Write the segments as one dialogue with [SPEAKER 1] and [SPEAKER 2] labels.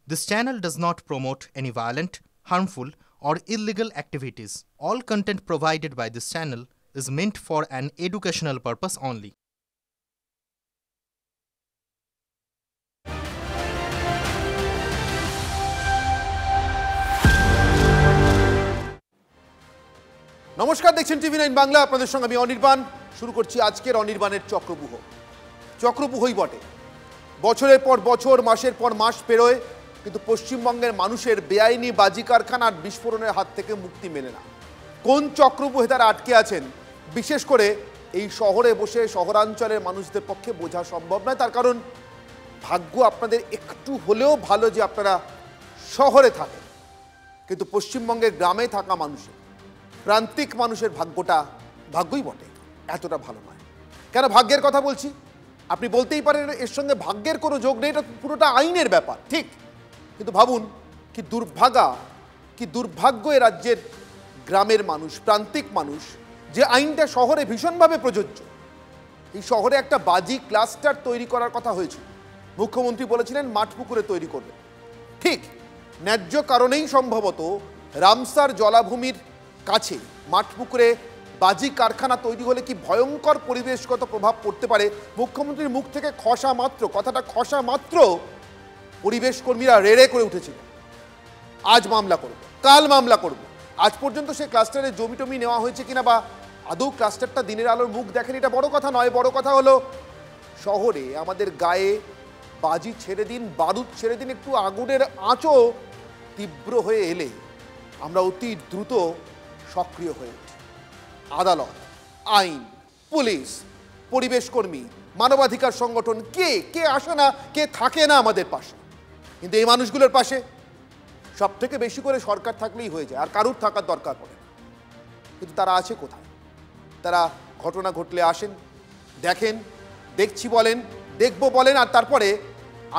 [SPEAKER 1] This channel does not promote any violent, harmful, or illegal activities. All content provided by this channel is meant for an educational purpose only.
[SPEAKER 2] নমস্কার, দেখছেন টিভি9 বাংলা। আপনাদের সঙ্গে আমি অনির্বাণ। শুরু করছি আজকের অনির্বাণের চক্রব্যূহ। চক্রব্যূহই বটে। বছরের পর বছর, মাসের পর মাস পেরোয়, কিন্তু পশ্চিমবঙ্গের মানুষের বেআইনি বাজি কারখানার বিস্ফোরণের হাত থেকে মুক্তি মেলে না। কোন চক্রব্যূহে তারা আটকে আছেন, বিশেষ করে এই শহরে বসে শহরাঞ্চলের মানুষদের পক্ষে বোঝা সম্ভব নয়। তার কারণ, ভাগ্য আপনাদের একটু হলেও ভালো যে আপনারা শহরে থাকেন, কিন্তু পশ্চিমবঙ্গের গ্রামে থাকা মানুষের, প্রান্তিক মানুষের ভাগ্যই বটে, এতটা ভালো নয়। কেন ভাগ্যের কথা বলছি? আপনি বলতেই পারেন এর সঙ্গে ভাগ্যের কোনো যোগ নেই, এটা পুরোটা আইনের ব্যাপার, ঠিক। কিন্তু ভাবুন কি দুর্ভাগ্য এ রাজ্যের গ্রামের মানুষ, প্রান্তিক মানুষ, যে আইনটা শহরে ভীষণভাবে প্রযোজ্য। এই শহরে একটা বাজি ক্লাস্টার তৈরি করার কথা হয়েছিল। মুখ্যমন্ত্রী বলেছিলেন মাঠপুকুরে তৈরি করবে। ঠিক ন্যায্য কারণেই সম্ভবত রামসার জলাভূমির কাছে মাঠপুকুরে বাজি কারখানা তৈরি হলে কি ভয়ঙ্কর পরিবেশগত প্রভাব পড়তে পারে, মুখ্যমন্ত্রীর মুখ থেকে কথাটা খসা মাত্র পরিবেশ কর্মীরা রেড়ে করে উঠেছিল। আজ মামলা করব, কাল মামলা করব। আজ পর্যন্ত সেই ক্লাস্টারের জমি টমি নেওয়া হয়েছে কিনা, বা আদৌ ক্লাস্টারটা দিনের আলোর মুখ দেখেনি, এটা বড় কথা নয়। বড় কথা হলো শহরে আমাদের গায়ে বাজি ছেড়ে দিন, বারুদ ছেড়ে দিন, একটু আগুনের আঁচও তীব্র হয়ে এলে আমরা অতি দ্রুত সক্রিয় হয়ে উঠি। আদালত, আইন, পুলিশ, পরিবেশ কর্মী, মানবাধিকার সংগঠন, কে আসে না, কে থাকে না আমাদের পাশে। কিন্তু এই মানুষগুলোর পাশে সব থেকে বেশি করে সরকার থাকলেই হয়ে যায়, আর কারুর থাকার দরকার পড়ে না। কিন্তু তারা আছে কোথায়? তারা ঘটনা ঘটলে আসেন, দেখেন, দেখছি বলেন, দেখব বলেন, আর তারপরে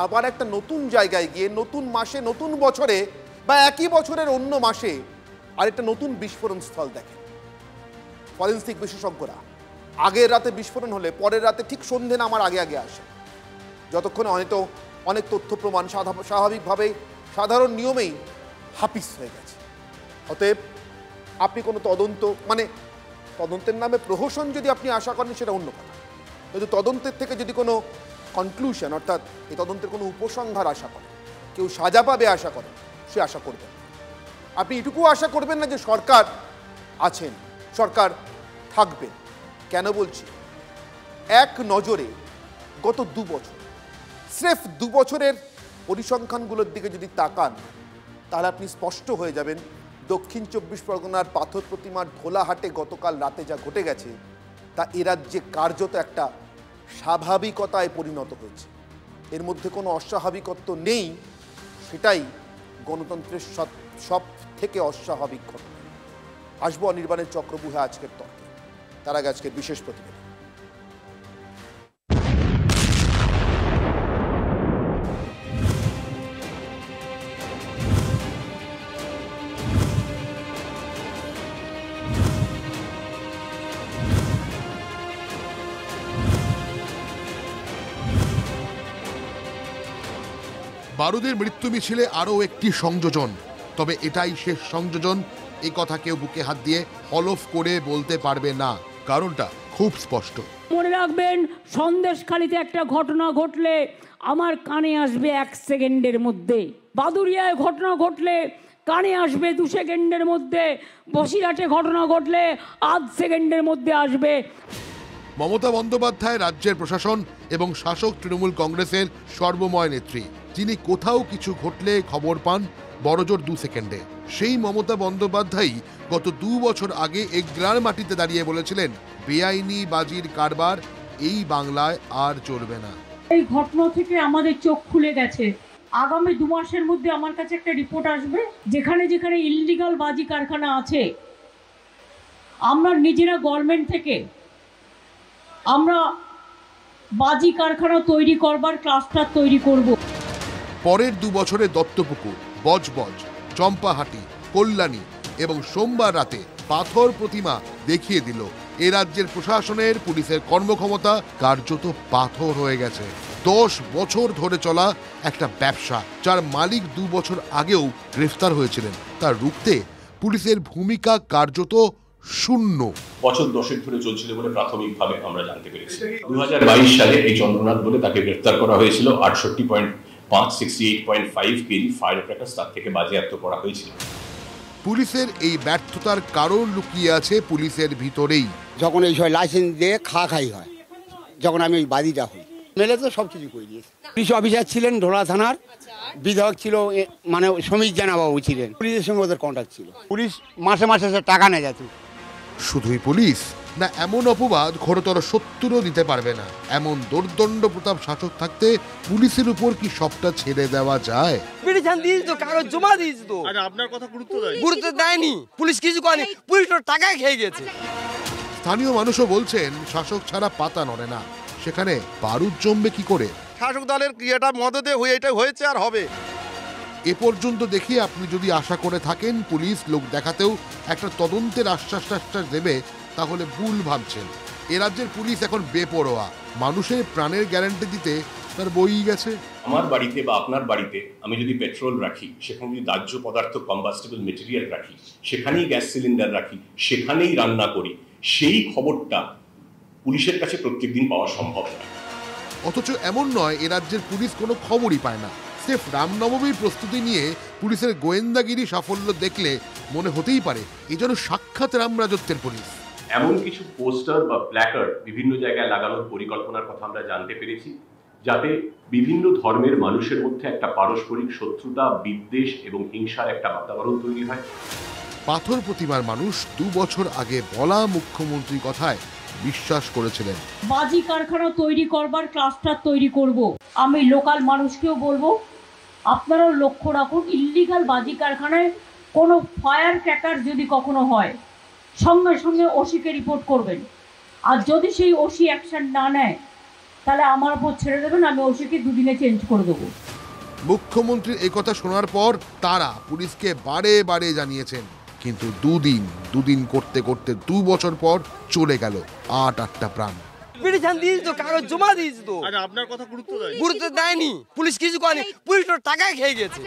[SPEAKER 2] আবার একটা নতুন জায়গায় গিয়ে নতুন মাসে, নতুন বছরে, বা একই বছরের অন্য মাসে আরেকটা নতুন বিস্ফোরণ স্থল দেখেন। ফরেন্সিক বিশেষজ্ঞরা আগের রাতে বিস্ফোরণ হলে পরের রাতে ঠিক সন্ধে নামার আগে আসে, যতক্ষণে হয়তো অনেক তথ্য প্রমাণ স্বাভাবিকভাবেই সাধারণ নিয়মেই হাপিস হয়ে গেছে। অতএব আপনি কোনো তদন্তের নামে প্রহসন যদি আপনি আশা করেন, সেটা অন্য কথা। কিন্তু তদন্তের থেকে যদি কোনো কনক্লুশন, অর্থাৎ এই তদন্তের কোনো উপসংহার আশা করেন, কেউ সাজা পাবে আশা করেন, সে আশা করবেন। আপনি এটুকু আশা করবেন না যে সরকার আছেন, সরকার থাকবেন। কেন বলছি? এক নজরে গত 2 বছর, স্রেফ 2 বছরের পরিসংখ্যানগুলোর দিকে যদি তাকান, তাহলে আপনি স্পষ্ট হয়ে যাবেন দক্ষিণ 24 পরগনার পাথর প্রতিমার ঢোলাহাটে গতকাল রাতে যা ঘটে গেছে, তা এ রাজ্যে কার্যত একটা স্বাভাবিকতায় পরিণত হয়েছে। এর মধ্যে কোনো অস্বাভাবিকত্ব নেই, সেটাই গণতন্ত্রের সব থেকে অস্বাভাবিক ঘটনা। আসবো অনির্বাণের চক্রব্যূহে আজকের তর্কে, তার আগে আজকের বিশেষ প্রতিবেদন।
[SPEAKER 3] বারুদের মৃত্যু মিছিলে আরও একটি সংযোজন, তবে এটাই শেষ সংযোজন, এ কথা কেউ বুকে হাত দিয়ে হলফ করে বলতে পারবে না। কারণটা খুব স্পষ্ট।
[SPEAKER 4] মনে রাখবেন, সন্দেশখালিতে একটা ঘটনা ঘটলে আমার কানে আসবে 1 সেকেন্ডের মধ্যে, বাদুড়িয়ায় ঘটনা ঘটলে কানে আসবে 2 সেকেন্ডের মধ্যে, বসিরহাটে ঘটনা ঘটলে 8 সেকেন্ডের মধ্যে আসবে।
[SPEAKER 3] মমতা বন্দ্যোপাধ্যায় রাজ্যের প্রশাসন এবং শাসক তৃণমূল কংগ্রেসের সর্বময় নেত্রী, যিনি কোথাও কিছু ঘটলে খবর পান বড়জোর 2 সেকেন্ডে। সেই মমতা বন্দ্যোপাধ্যায় গত 2 বছর আগে এগ্রার মাটিতে দাঁড়িয়ে বলেছিলেন, বেআইনি বাজির কারবার এই বাংলায় আর চলবে না।
[SPEAKER 4] এই ঘটনা থেকে আমাদের চোখ খুলে গেছে। আগামী 2 মাসের মধ্যে আমার কাছে একটা রিপোর্ট আসবে, যেখানে যেখানে ইললিগাল বাজি কারখানা আছে, আমরা নিজেরা গভর্নমেন্ট থেকে আমরা বাজি কারখানা তৈরি করবার ক্লাস্টার তৈরি করব।
[SPEAKER 3] পরের 2 বছরে দত্তপুকুর, বজবজ, চম্পাহাটি, কল্যাণী এবং সোমবার রাতে পাথর প্রতিমা দেখিয়ে দিল এ রাজ্যের প্রশাসনের, পুলিশের কর্মক্ষমতা কার্যত পাথর হয়ে গেছে। 10 বছর ধরে চলা একটা ব্যবসা, যার মালিক 2 বছর আগেও গ্রেফতার হয়েছিলেন। তা রুখতে পুলিশের ভূমিকা কার্যত শূন্য।
[SPEAKER 5] বছর 10 ধরে চলছিল বলে প্রাথমিকভাবে আমরা জানতে পেরেছি। 2022 সালে এই চন্দ্রনাথ বলে তাকে গ্রেফতার করা হয়েছিল। 68.5 কেজি ফায়ার ক্র্যাকার্স তার থেকে বাজেয়াপ্ত করা হয়েছিল।
[SPEAKER 3] পুলিশের এই ব্যর্থতার কারণ লুকিয়ে আছে পুলিশের ভিতরেই।
[SPEAKER 6] যখন এই সব লাইসেন্স দিয়ে খাই হয়, যখন আমি ওই বাদীটা হই, মেলে তো সব কিছু করে দিয়েছে। পুলিশ অফিসার ছিলেন ঢোলা থানার, বিধায়ক ছিল মানে সমীর জানাবাবু ছিলেন, পুলিশের সঙ্গে ওদের কন্ট্যাক্ট ছিল। পুলিশ মাসে মাসে টাকা নেয় যেত।
[SPEAKER 3] শুধুই পুলিশ না, এমন অপবাদ ঘোরতর সত্যরও দিতে পারবে না। এমন দোর্দণ্ড প্রতাপ শাসক থাকতে পুলিশের উপর কি সবটা ছেড়ে দেওয়া যায়?
[SPEAKER 7] পিটিশন দিয়েছি তো, কাগজ জমা দিয়েছি তো। আপনার কথা গুরুত্ব দেয়নি, পুলিশ কিছু করেনি, পুলিশ তো টাকা খেয়ে গেছে।
[SPEAKER 3] স্থানীয় মানুষও বলছেন শাসক ছাড়া পাতা নড়ে না, সেখানে বারুদ জমবে কি করে?
[SPEAKER 8] শাসক দলের ক্রিয়াটা মদতে হয়ে এটা হয়েছে আর হবে।
[SPEAKER 3] এ পর্যন্ত দেখি আপনি যদি আশা করে থাকেন পুলিশ লোক দেখাতেও একটা তদন্তের আশ্বাস দেবে, তাহলে ভুল ভাবছেন। এ রাজ্যের পুলিশ এখন বেপরোয়া, মানুষের প্রাণের গ্যারান্টি দিতে তার বই গেছে।
[SPEAKER 5] আমার বাড়িতে বা আপনার বাড়িতে আমি যদি পেট্রোল রাখি, সেখানে যদি দাহ্য পদার্থ কম্বাস্টেবল মেটেরিয়াল রাখি, সেখানেই গ্যাস সিলিন্ডার রাখি, সেখানেই রান্না করি, সেই খবরটা পুলিশের কাছে প্রত্যেকদিন পাওয়া সম্ভব নয়।
[SPEAKER 3] অথচ এমন নয় এ রাজ্যের পুলিশ কোনো খবরই পায় না। স্রেফ রামনবমীর প্রস্তুতি নিয়ে পুলিশের গোয়েন্দাগিরি সাফল্য দেখলে মনে হতেই পারে এ যেন সাক্ষাৎ রামরাজত্বের পুলিশ।
[SPEAKER 5] এমন কিছু পোস্টার বা প্ল্যাকার্ড বিভিন্ন জায়গায় লাগানোর পরিকল্পনার কথা আমরা জানতে পেরেছি, যাতে বিভিন্ন ধর্মের মানুষের মধ্যে একটা পারস্পরিক শত্রুতা, বিদ্বেষ এবং হিংসার একটা বাতাবরণ তৈরি হয়।
[SPEAKER 3] পাথর প্রতিমার মানুষ 2 বছর আগে বলা মুখ্যমন্ত্রী কথায় বিশ্বাস করেছিলেন।
[SPEAKER 4] বাজি কারখানা তৈরি করবার ক্লাস্টার তৈরি করব। আমি লোকাল মানুষকেও বলবো, আপনারাও লক্ষ্য রাখুন, ইল্লিগাল বাজি কারখানায় কোনো ফায়ার ক্র্যাকার যদি কখনো হয়, সঙ্গে সঙ্গে ওসিকে রিপোর্ট করবেন। আর যদি সেই ওসি অ্যাকশন না নেয়, তাহলে আমার উপর ছেড়ে দেবেন, আমি ওসিকে 2 দিনে চেঞ্জ করে দেবো।
[SPEAKER 3] মুখ্যমন্ত্রীর এই কথা শোনার পর তারা পুলিশকে বারে বারে জানিয়েছেন, কিন্তু দুদিন করতে করতে 2 বছর পর চলে গেল 8টা প্রাণ।
[SPEAKER 7] পিটিশন দিয়েছি তো, কাগজ জমা দিয়েছি তো। আপনার কথা গুরুত্ব দেয়নি, পুলিশ কিছু করেনি, পুলিশ তো টাকা খেয়ে গেছে।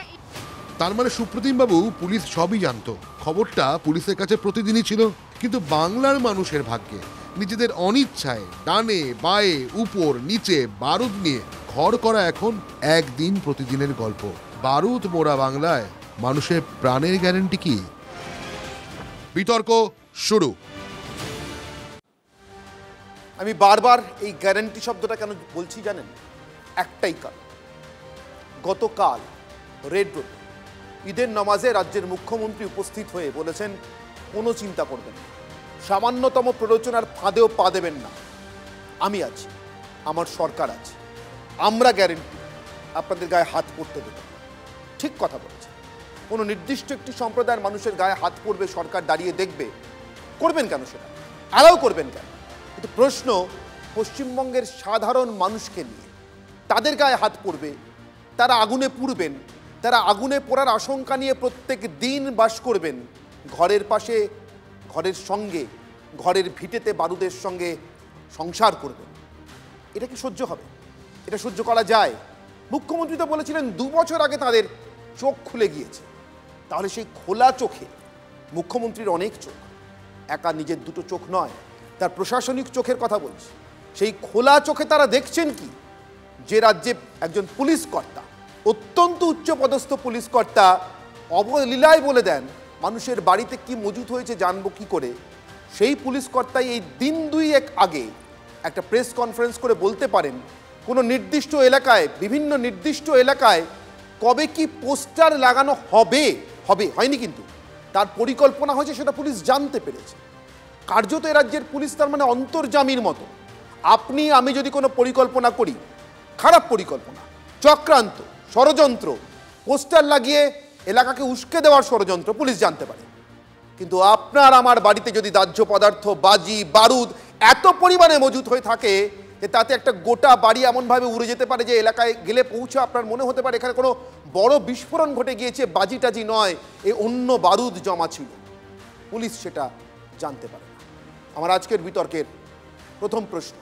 [SPEAKER 3] তার মানে সুপ্রতিম বাবু পুলিশ সবই জানতো, খবরটা পুলিশের কাছে প্রতিদিনই ছিল। কিন্তু বাংলার মানুষের ভাগ্যে নিজেদের অনিচ্ছায় ডানে বায়ে উপর নিচে বারুদ নিয়ে ঘর করা এখন একদিন প্রতিদিনের গল্প। বারুদ মোড়া বাংলায় মানুষের প্রাণের গ্যারান্টি কি? বিতর্ক শুরু।
[SPEAKER 2] আমি বারবার এই গ্যারান্টি শব্দটা কেন বলছি জানেন? একটাই কারণ, গতকাল রেড রোড ঈদের নামাজে রাজ্যের মুখ্যমন্ত্রী উপস্থিত হয়ে বলেছেন, কোনো চিন্তা করবেন না, সামান্যতম প্ররোচনার ফাঁদেও পা দেবেন না, আমি আছি, আমার সরকার আছে, আমরা গ্যারেন্টি আপনাদের গায়ে হাত পড়তে দেব। ঠিক কথা বলেছে। কোনো নির্দিষ্ট একটি সম্প্রদায়ের মানুষের গায়ে হাত পড়বে, সরকার দাঁড়িয়ে দেখবে, করবেন কেন সেটা, অ্যালাউ করবেন কেন? কিন্তু প্রশ্ন পশ্চিমবঙ্গের সাধারণ মানুষকে নিয়ে, তাদের গায়ে হাত পড়বে, তারা আগুনে পুড়বেন, তারা আগুনে পোড়ার আশঙ্কা নিয়ে প্রত্যেক দিন বাস করবেন, ঘরের পাশে, ঘরের সঙ্গে, ঘরের ভিটেতে বারুদের সঙ্গে সংসার করবেন। এটা কি সহ্য হবে? এটা সহ্য করা যায়? মুখ্যমন্ত্রী তো বলেছিলেন 2 বছর আগে তাদের চোখ খুলে গিয়েছে। তাহলে সেই খোলা চোখে, মুখ্যমন্ত্রীর অনেক চোখ, একা নিজের 2টো চোখ নয়, তার প্রশাসনিক চোখের কথা বলছি, সেই খোলা চোখে তারা দেখছেন কি, যে রাজ্যে একজন পুলিশ কর্তা, অত্যন্ত উচ্চপদস্থ পুলিশ কর্তা অবলীলায় বলে দেন মানুষের বাড়িতে কি মজুত হয়েছে জানবো কি করে, সেই পুলিশ কর্তাই এই দিন 2-1 আগে একটা প্রেস কনফারেন্স করে বলতে পারেন কোনো নির্দিষ্ট এলাকায়, বিভিন্ন নির্দিষ্ট এলাকায় কবে কি পোস্টার লাগানো হবে, হয়নি, কিন্তু তার পরিকল্পনা হয়েছে, সেটা পুলিশ জানতে পেরেছে। কার্যত এ রাজ্যের পুলিশ তার মানে অন্তর্যামীর মতো। আপনি আমি যদি কোনো পরিকল্পনা করি, খারাপ পরিকল্পনা, চক্রান্ত, ষড়যন্ত্র, পোস্টার লাগিয়ে এলাকাকে উস্কে দেওয়ার ষড়যন্ত্র, পুলিশ জানতে পারে। কিন্তু আপনার আমার বাড়িতে যদি দাহ্য পদার্থ, বাজি, বারুদ এত পরিমাণে মজুত হয়ে থাকে যে তাতে একটা গোটা বাড়ি এমনভাবে উড়ে যেতে পারে যে এলাকায় গেলে পৌঁছে আপনার মনে হতে পারে এখানে কোনো বড় বিস্ফোরণ ঘটে গিয়েছে, বাজি টাজি নয়, এ অন্য বারুদ জমা ছিল, পুলিশ সেটা জানতে পারে না। আমার আজকের বিতর্কের প্রথম প্রশ্ন,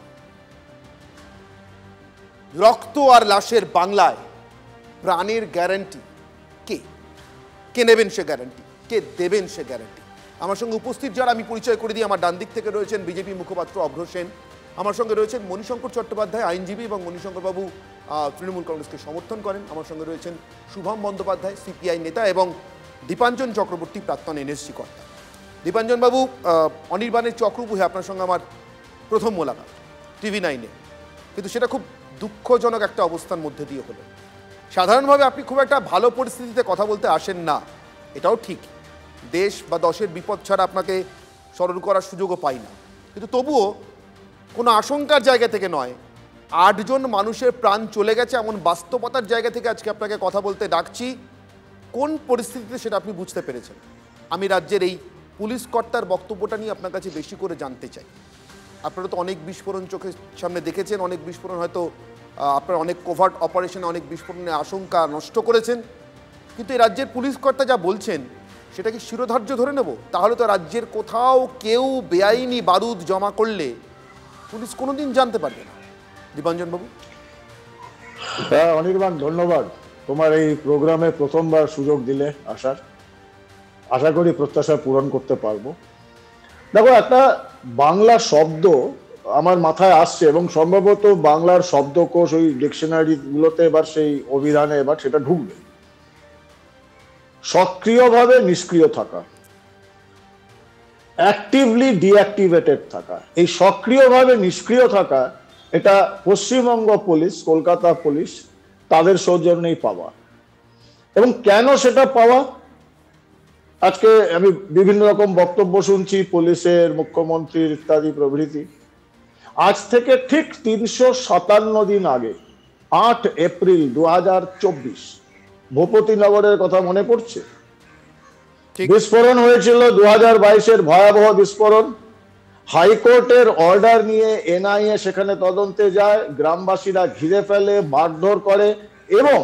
[SPEAKER 2] রক্ত আর লাশের বাংলায় প্রাণের গ্যারান্টি কে? কে নেবেন সে গ্যারান্টি? কে দেবেন সে গ্যারান্টি? আমার সঙ্গে উপস্থিত যারা আমি পরিচয় করে দিই, আমার ডান দিক থেকে রয়েছেন বিজেপি মুখপাত্র অভ্র সেন, আমার সঙ্গে রয়েছেন মণিশঙ্কর চট্টোপাধ্যায় আইনজীবী এবং মণিশঙ্করবাবু তৃণমূল কংগ্রেসকে সমর্থন করেন, আমার সঙ্গে রয়েছেন শুভম বন্দ্যোপাধ্যায় সিপিআই নেতা এবং দীপাঞ্জন চক্রবর্তী প্রাক্তন এনএসজি কর্তা। দীপাঞ্জনবাবু, অনির্বাণের চক্রব্যূহে আপনার সঙ্গে আমার প্রথম মোলাকাত TV9-এ, কিন্তু সেটা খুব দুঃখজনক একটা অবস্থার মধ্যে দিয়ে হলো। সাধারণভাবে আপনি খুব একটা ভালো পরিস্থিতিতে কথা বলতে আসেন না, এটাও ঠিক, দেশ বা দশের বিপদ ছাড়া আপনাকে স্মরণ করার সুযোগও পাই না, কিন্তু তবুও কোনো আশঙ্কার জায়গা থেকে নয়, 8 জন মানুষের প্রাণ চলে গেছে এমন বাস্তবতার জায়গা থেকে আজকে আপনাকে কথা বলতে ডাকছি। কোন পরিস্থিতিতে সেটা আপনি বুঝতে পেরেছেন? আমি রাজ্যের এই পুলিশ কর্তার বক্তব্যটা নিয়ে আপনার কাছে বেশি করে জানতে চাই। আপনারা তো অনেক বিস্ফোরণ চোখের সামনে দেখেছেন, অনেক বিস্ফোরণ হয়তো আপনারা অনেক কোভার্ট অপারেশনে অনেক বিস্ফোরণের আশঙ্কা নষ্ট করেছেন, কিন্তু এই রাজ্যের পুলিশ কর্তা যা বলছেন সেটা কি শিরোধার্য ধরে নেব? তাহলে তো রাজ্যের কোথাও কেউ বেআইনি বারুদ জমা করলে পুলিশ কোনোদিন জানতে পারবে না। দীপাঞ্জনবাবু।
[SPEAKER 9] হ্যাঁ অনির্বাণ, ধন্যবাদ। তোমার এই প্রোগ্রামে প্রথমবার সুযোগ দিলে আসার, আশা করি প্রত্যাশা পূরণ করতে পারবো। দেখো, একটা বাংলা শব্দ আমার মাথায় আসছে এবং সম্ভবত বাংলার শব্দকোষ ওই ডিকশনারি গুলোতে এবার সেই অভিধানে এবার সেটা ঢুকবে। সক্রিয়ভাবে নিষ্ক্রিয় থাকা, অ্যাক্টিভলি ডিঅ্যাক্টিভেটেড থাকা। এই সক্রিয়ভাবে নিষ্ক্রিয় থাকা এটা পশ্চিমবঙ্গ পুলিশ, কলকাতা পুলিশ তাদের সৌজন্যেই পাওয়া। এবং কেন সেটা পাওয়া, আজকে আমি বিভিন্ন রকম বক্তব্য শুনছি পুলিশের, মুখ্যমন্ত্রীর ইত্যাদি প্রভৃতি। আজ থেকে ঠিক 357 দিন আগে 8 এপ্রিল 2024 ভূপতিনগরের কথা মনে পড়ছে? বিস্ফোরণ হয়েছিল 2022-এর ভয়াবহ বিস্ফোরণ। হাইকোর্টের অর্ডার নিয়ে এনআইএ সেখানে তদন্তে যায়, গ্রামবাসীরা ঘিরে ফেলে, মারধর করে এবং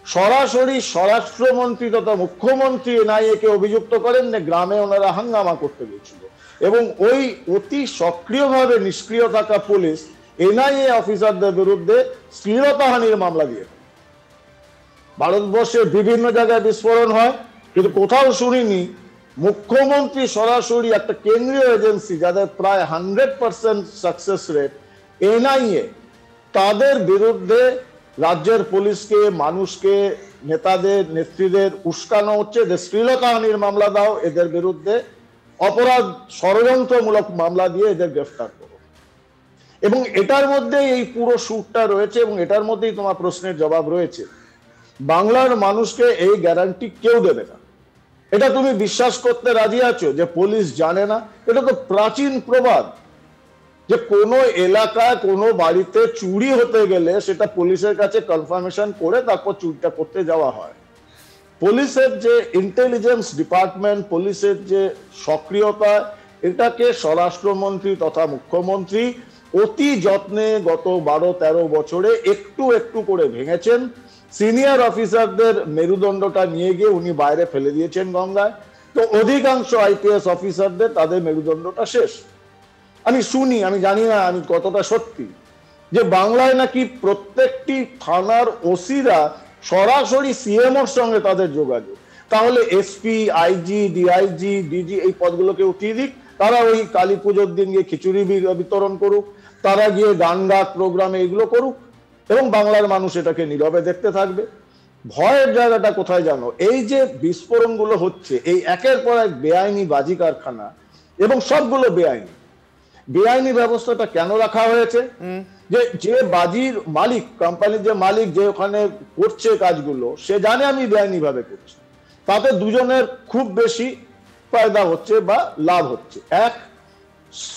[SPEAKER 9] সরাসরি স্বরাষ্ট্রমন্ত্রী তথা মুখ্যমন্ত্রী এনআইএ কে অভিযুক্ত করেন যে গ্রামে ওনারা হাঙ্গামা করতে গেছিল। এবং ওই অতি সক্রিয়ভাবে নিষ্ক্রিয় থাকা পুলিশ এনআইএ অফিসারদের বিরুদ্ধে শ্লীলতাহানির মামলা দিয়ে। ভারতবর্ষের বিভিন্ন জায়গায় বিস্ফোরণ হয়, কিন্তু কোথাও শুনিনি মুখ্যমন্ত্রী সরাসরি একটা কেন্দ্রীয় এজেন্সি যাদের প্রায় 100% সাকসেস রেট, এনআইএ, তাদের বিরুদ্ধে রাজ্যের পুলিশকে, মানুষকে, নেতাদের, নেত্রীদের উস্কানো হচ্ছে যে শ্লীলতাহানির মামলা দাও, এদের বিরুদ্ধে অপরাধ ষড়যন্ত্রমূলক মামলা দিয়ে এদের গ্রেফতার করো। এবং এটার মধ্যে এই পুরো সুরটা রয়েছে এবং এটার মধ্যেই তোমার প্রশ্নের জবাব রয়েছে। বাংলার মানুষকে এই গ্যারান্টি কেউ দেবে না। এটা তুমি বিশ্বাস করতে রাজি আছো যে পুলিশ জানে না? এটা তো প্রাচীন প্রবাদ যে কোনো এলাকায় কোনো বাড়িতে চুরি হতে গেলে সেটা পুলিশের কাছে কনফার্মেশন করে তারপর চুরিটা করতে যাওয়া হয়। পুলিশের যে ইন্টেলিজেন্স ডিপার্টমেন্ট, পুলিশের যে সক্রিয়তা, এটাকে স্বরাষ্ট্রমন্ত্রী তথা মুখ্যমন্ত্রী অতি যত্নে গত 12-13 বছরে একটু একটু করে ভেঙেছেন। সিনিয়র অফিসারদের মেরুদণ্ডটা নিয়ে গিয়ে উনি বাইরে ফেলে দিয়েছেন গঙ্গায়। তো অধিকাংশ আইপিএস অফিসারদের তাদের মেরুদণ্ডটা শেষ। আমি শুনি, আমি জানি না আমি কতটা সত্যি, যে বাংলায় নাকি প্রত্যেকটি থানার ওসিরা সরাসরি সিএমওর সঙ্গে তাদের যোগাযোগ। তাহলে এসপি, আইজি, ডিআইজি, ডিজি এই পদগুলোকে উঠিয়ে দিক, তারা ওই কালী পুজোর দিন গিয়ে খিচুড়ি বিতরণ করুক, তারা গিয়ে গান গাক প্রোগ্রামে এগুলো করুক এবং বাংলার মানুষ এটাকে নীরবে দেখতে থাকবে। ভয়ের জায়গাটা কোথায় জানো? এই যে বিস্ফোরণগুলো হচ্ছে, এই একের পর এক বেআইনি বাজি কারখানা এবং সবগুলো বেআইনি। বেআইনি ব্যবস্থাটা কেন রাখা হয়েছে? যে বাজির মালিক, কোম্পানির যে মালিক, যে ওখানে করছে কাজগুলো, সে জানে আমি বেআইনি ভাবে করছি, তাতে দুজনের খুব বেশি ফায়দা হচ্ছে বা লাভ হচ্ছে। এক,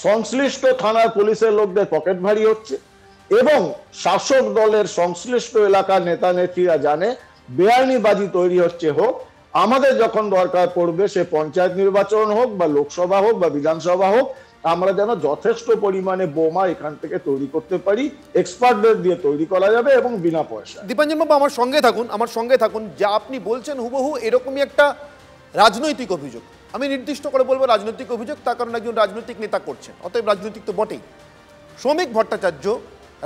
[SPEAKER 9] সংশ্লিষ্ট থানার পুলিশের লোকদের পকেট ভারী হচ্ছে এবং শাসক দলের সংশ্লিষ্ট এলাকার নেতা নেত্রীরা জানে বেআইনি বাজি তৈরি হচ্ছে, হোক আমাদের যখন দরকার পড়বে, সে পঞ্চায়েত নির্বাচন হোক বা লোকসভা হোক বা বিধানসভা হোক, আমরা যেন যথেষ্ট পরিমাণে বোমা এখান থেকে তৈরি করতে পারি, এক্সপার্টদের দিয়ে তৈরি করা যাবে এবং বিনা পয়সা।
[SPEAKER 2] দীপাঞ্জনবাবু, আমার সঙ্গে থাকুন। যা আপনি বলছেন হুবহু এরকমই একটা রাজনৈতিক অভিযোগ। আমি নির্দিষ্ট করে বলবো রাজনৈতিক অভিযোগ, তার কারণ একজন রাজনৈতিক নেতা করছেন, অতএব রাজনৈতিক তো বটেই। শ্রমিক ভট্টাচার্য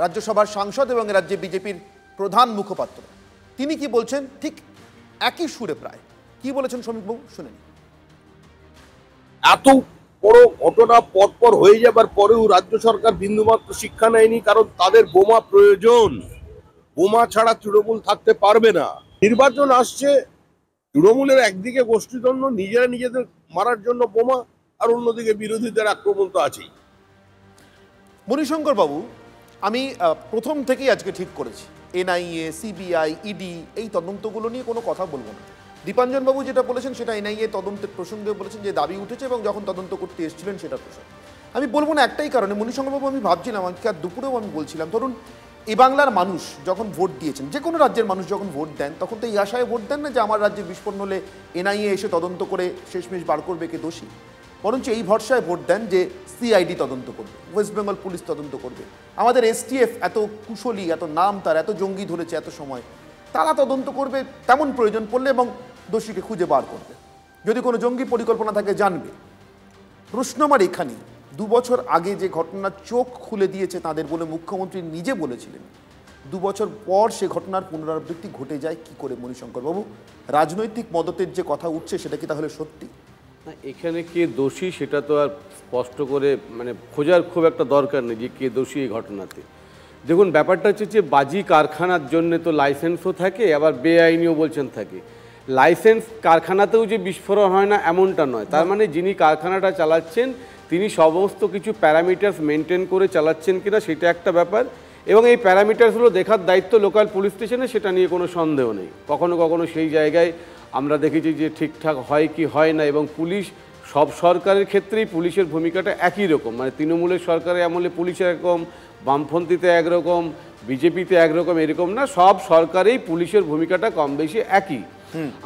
[SPEAKER 2] রাজ্যসভার সাংসদ এবং রাজ্যে বিজেপির প্রধান মুখপাত্র। তিনি কি বলছেন ঠিক একই সুরে প্রায়। কি বলেছেন শ্রমিকবাবু শুনেন।
[SPEAKER 10] এত বড় ঘটনা পরপর হয়ে যাবার পরেও রাজ্য সরকার বিন্দুমাত্র শিক্ষা নেয়নি, কারণ তাদের বোমা প্রয়োজন। বোমা ছাড়া তৃণমূল থাকতে পারবে না। নির্বাচন আসছে, তৃণমূলের একদিকে গোষ্ঠীদ্বন্দ্ব, নিজেরা নিজেদের মারার জন্য বোমা, আর অন্যদিকে বিরোধীদের আক্রমণ তো আছেই।
[SPEAKER 2] মণিশঙ্কর বাবু, আমি প্রথম থেকেই আজকে ঠিক করেছি এনআইএ, সিবিআই, ইডি এই তদন্তগুলো নিয়ে কোনো কথা বলবো না। দীপাঞ্জন বাবু যেটা বলেছেন সেটা এনআইএ তদন্তের প্রসঙ্গে বলেছেন, যে দাবি উঠেছে এবং যখন তদন্ত করতে এসেছিলেন সেটা প্রসঙ্গ আমি বলবো না একটাই কারণে। মণিশঙ্কর বাবু, আমি ভাবছিলাম আজকে আর দুপুরেও আমি বলছিলাম, ধরুন এ বাংলার মানুষ যখন ভোট দিয়েছেন, যে কোনো রাজ্যের মানুষ যখন ভোট দেন, তখন তো এই আশায় ভোট দেন না যে আমার রাজ্যে বিস্ফোরণ হলে এনআইএ এসে তদন্ত করে শেষমেশ বার করবে কে দোষী, বরঞ্চ এই ভরসায় ভোট দেন যে সিআইডি তদন্ত করবে, ওয়েস্ট বেঙ্গল পুলিশ তদন্ত করবে, আমাদের এসটিএফ এত কুশলী, এত নাম তার, এত জঙ্গি ধরেছে এত সময়, তারা তদন্ত করবে তেমন প্রয়োজন পড়লে এবং দোষীকে খুঁজে বার করবে, যদি কোনো জঙ্গি পরিকল্পনা থাকে জানবে। প্রশ্ন আমার এখানেই, 2 বছর আগে যে ঘটনার চোখ খুলে দিয়েছে তাদের বলে মুখ্যমন্ত্রী নিজে বলেছিলেন, 2 বছর পর সে ঘটনার পুনরাবৃত্তি ঘটে যায় কি করে? মণিশঙ্কর বাবু, রাজনৈতিক মদতের যে কথা উঠছে সেটা কি তাহলে সত্যি?
[SPEAKER 11] না, এখানে কে দোষী সেটা তো আর স্পষ্ট করে খোঁজার খুব একটা দরকার নেই যে কে দোষী এই ঘটনাতে। দেখুন, ব্যাপারটা হচ্ছে যে বাজি কারখানার জন্য তো লাইসেন্সও থাকে, আবার বেআইনিও বলছেন থাকে। লাইসেন্স কারখানাতেও যে বিস্ফোরণ হয় না এমনটা নয়, তার মানে যিনি কারখানাটা চালাচ্ছেন তিনি সমস্ত কিছু প্যারামিটার্স মেনটেন করে চালাচ্ছেন কিনা সেটা একটা ব্যাপার, এবং এই প্যারামিটার্সগুলো দেখার দায়িত্ব লোকাল পুলিশ স্টেশনে, সেটা নিয়ে কোনো সন্দেহ নেই। কখনো কখনো সেই জায়গায় আমরা দেখেছি যে ঠিকঠাক হয় কি হয় না, এবং পুলিশ সব সরকারের ক্ষেত্রেই পুলিশের ভূমিকাটা একই রকম, মানে তৃণমূলের সরকারের আমলে পুলিশ একরকম, বামপন্থীতে একরকম, বিজেপিতে একরকম, এরকম না, সব সরকারেই পুলিশের ভূমিকাটা কম বেশি একই।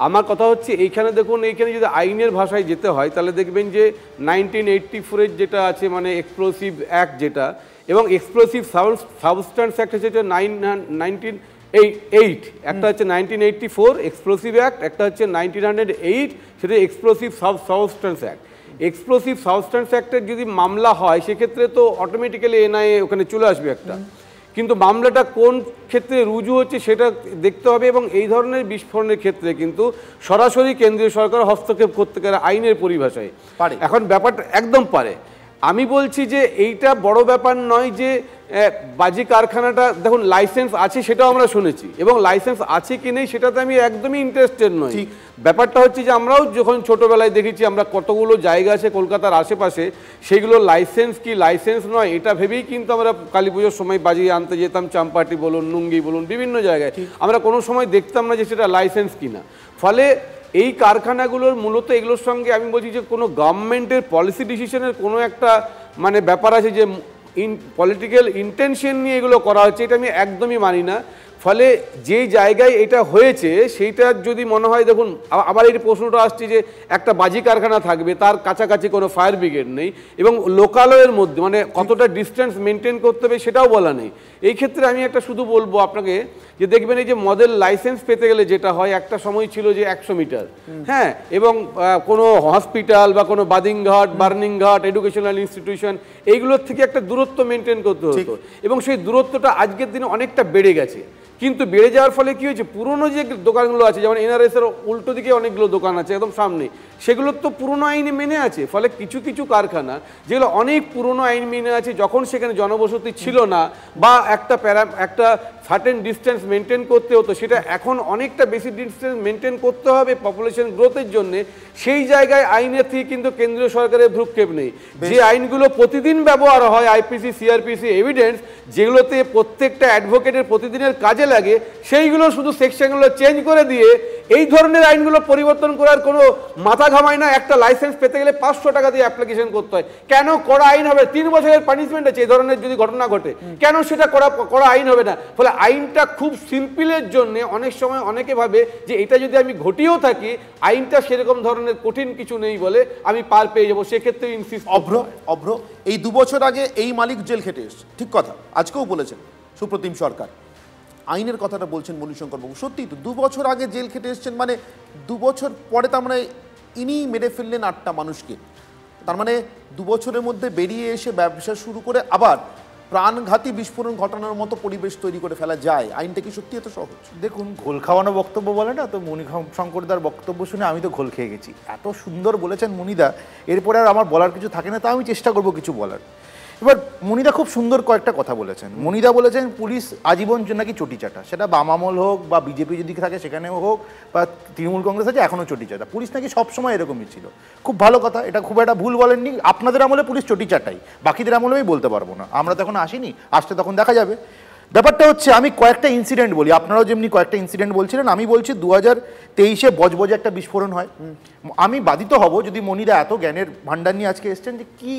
[SPEAKER 11] আমার কথা হচ্ছে এইখানে দেখুন, এইখানে যদি আইনের ভাষায় যেতে হয় তাহলে দেখবেন যে 1984-এর যেটা আছে, মানে এক্সপ্লোসিভ অ্যাক্ট যেটা, এবং এক্সপ্লোসিভ সাবস্ট্যান্স অ্যাক্ট হচ্ছে 1908, একটা হচ্ছে 1984 এক্সপ্লোসিভ অ্যাক্ট, একটা হচ্ছে 1908 সেটা explosive substance act. Explosive substance অ্যাক্টের যদি মামলা হয় সেক্ষেত্রে তো অটোমেটিক্যালি এনআইএ ওখানে চলে আসবে একটা, কিন্তু মামলাটা কোন ক্ষেত্রে রুজু হচ্ছে সেটা দেখতে হবে, এবং এই ধরনের বিস্ফোরণের ক্ষেত্রে কিন্তু সরাসরি কেন্দ্রীয় সরকার হস্তক্ষেপ করতে পারে আইনের পরিভাষায়। এখন ব্যাপারটা একদম পারে। আমি বলছি যে এইটা বড় ব্যাপার নয় যে বাজি কারখানাটা, দেখুন লাইসেন্স আছে সেটাও আমরা শুনেছি, এবং লাইসেন্স আছে কি নেই সেটাতে আমি একদমই ইন্টারেস্টেড নই। ব্যাপারটা হচ্ছে যে আমরাও যখন ছোটোবেলায় দেখেছি, আমরা কতগুলো জায়গা আছে কলকাতার আশেপাশে, সেগুলো লাইসেন্স কি লাইসেন্স নয় এটা ভেবেই কিন্তু আমরা কালী পুজোর সময় বাজি আনতে যেতাম, চাম্পাটি বলুন, নুঙ্গি বলুন, বিভিন্ন জায়গায় আমরা কোনো সময় দেখতাম না যে সেটা লাইসেন্স কিনা। ফলে এই কারখানাগুলোর মূলত এগুলোর সঙ্গে আমি বলছি যে কোনো গভর্নমেন্টের পলিসি ডিসিশনের কোনো একটা ব্যাপার আছে, যে পলিটিক্যাল ইন্টেনশন নিয়ে এগুলো করা হচ্ছে, এটা আমি একদমই মানি না। ফলে যে জায়গায় এটা হয়েছে সেইটা যদি মনে হয়, দেখুন আবার এই প্রশ্নটা আসছে যে একটা বাজি কারখানা থাকবে, তার কাছাকাছি কোনো ফায়ার ব্রিগেড নেই, এবং লোকালয়ের মধ্যে কতটা ডিস্টেন্স মেনটেন করতে হবে সেটাও বলা নেই। এই ক্ষেত্রে আমি একটা শুধু বলবো আপনাকে যে দেখবেন এই যে মডেল লাইসেন্স পেতে গেলে যেটা হয়, একটা সময় ছিল যে 100 মিটার, হ্যাঁ, এবং কোনো হসপিটাল বা কোনো বার্নিং ঘাট, এডুকেশনাল ইনস্টিটিউশন, এইগুলোর থেকে একটা দূরত্ব মেনটেন করতে হতো, এবং সেই দূরত্বটা আজকের দিনে অনেকটা বেড়ে গেছে। কিন্তু বেড়ে যাওয়ার ফলে কি হয়েছে, পুরনো যে দোকানগুলো আছে, যেমন এনআরএস-এর উল্টো দিকে অনেকগুলো দোকান আছে একদম সামনে, সেগুলো তো পুরনো আইনে মেনে আছে। ফলে কিছু কিছু কারখানা যেগুলো অনেক পুরনো আইন মেনে আছে, যখন সেখানে জনবসতি ছিল না বা একটা সার্টেন ডিস্টেন্স মেনটেন করতে হতো, সেটা এখন অনেকটা বেশি ডিস্টেন্স মেনটেন করতে হবে পপুলেশন গ্রোথের জন্য, সেই জায়গায় আইনের থেকে কিন্তু কেন্দ্রীয় সরকারের ভ্রুক্ষেপ নেই। যে আইনগুলো প্রতিদিন ব্যবহার হয়, আইপিসি, সিআরপিসি, এভিডেন্স, যেগুলোতে প্রত্যেকটা অ্যাডভোকেটের প্রতিদিনের কাজে লাগে, সেইগুলো শুধু সেকশনগুলো চেঞ্জ করে দিয়ে এই ধরনের আইনগুলো পরিবর্তন করার কোনো মাথা ঘামায় না। একটা লাইসেন্স পেতে গেলে 500 টাকা দিয়ে অ্যাপ্লিকেশন করতে হয়। কেন কড়া আইন হবে? 3 বছরের পানিশমেন্ট আছে এই ধরনের যদি ঘটনা ঘটে, কেন সেটা কড়া আইন হবে না? ফলে আইনটা খুব সিম্পলের জন্য অনেক সময় অনেকে ভাবে যে এটা যদি আমি ঘটিয়েও থাকি, আইনটা সেরকম ধরনের কঠিন কিছু নেই বলে আমি পার পেয়ে যাবো, সেক্ষেত্রে ইনসিস্ট।
[SPEAKER 2] অভ্র এই 2 বছর আগে এই মালিক জেল খেটে এসছে, ঠিক কথা, আজকেও বলেছেন সুপ্রতিম সরকার। আইনের কথাটা বলছেন মণিশঙ্কর বাবু, সত্যি তো 2 বছর আগে জেল খেটে এসছেন, মানে 2 বছর পরে তার মানে ইনি মেরে ফেললেন 8টা মানুষকে। তার মানে 2 বছরের মধ্যে বেরিয়ে এসে ব্যবসা শুরু করে আবার প্রাণঘাতী বিস্ফোরণ ঘটানোর মতো পরিবেশ তৈরি করে ফেলা যায়? আইনটা কি সত্যি এত সহজ?
[SPEAKER 12] দেখুন, ঘোল খাওয়ানো বক্তব্য বলে না, তো মণিশঙ্করদার বক্তব্য শুনে আমি তো ঘোল খেয়ে গেছি। এত সুন্দর বলেছেন মণিদা, এরপরে আর আমার বলার কিছু থাকে না, তা আমি চেষ্টা করব কিছু বলার। এবার মণিদা খুব সুন্দর কয়েকটা কথা বলেছেন। মণিদা বলেছেন পুলিশ আজীবন নাকি চটি চাটা, সেটা বাম আমল হোক বা বিজেপি যদি থাকে সেখানেও হোক বা তৃণমূল কংগ্রেস আছে এখনও চটি চাটা, পুলিশ নাকি সবসময় এরকমই ছিল। খুব ভালো কথা, এটা খুব একটা ভুল বলেননি। আপনাদের আমলে পুলিশ চটি চাটাই, বাকিদের আমলে আমি বলতে পারবো না, আমরা তখন আসিনি, আসতে তখন দেখা যাবে। ব্যাপারটা হচ্ছে আমি কয়েকটা ইনসিডেন্ট বলি, আপনারাও যেমনি কয়েকটা ইনসিডেন্ট বলছিলেন, আমি বলছি 2023-এ বজবজে একটা বিস্ফোরণ হয়। আমি বাধিত হব যদি মনিরা এত জ্ঞানের ভান্ডার নিয়ে আজকে এসছেন যে কি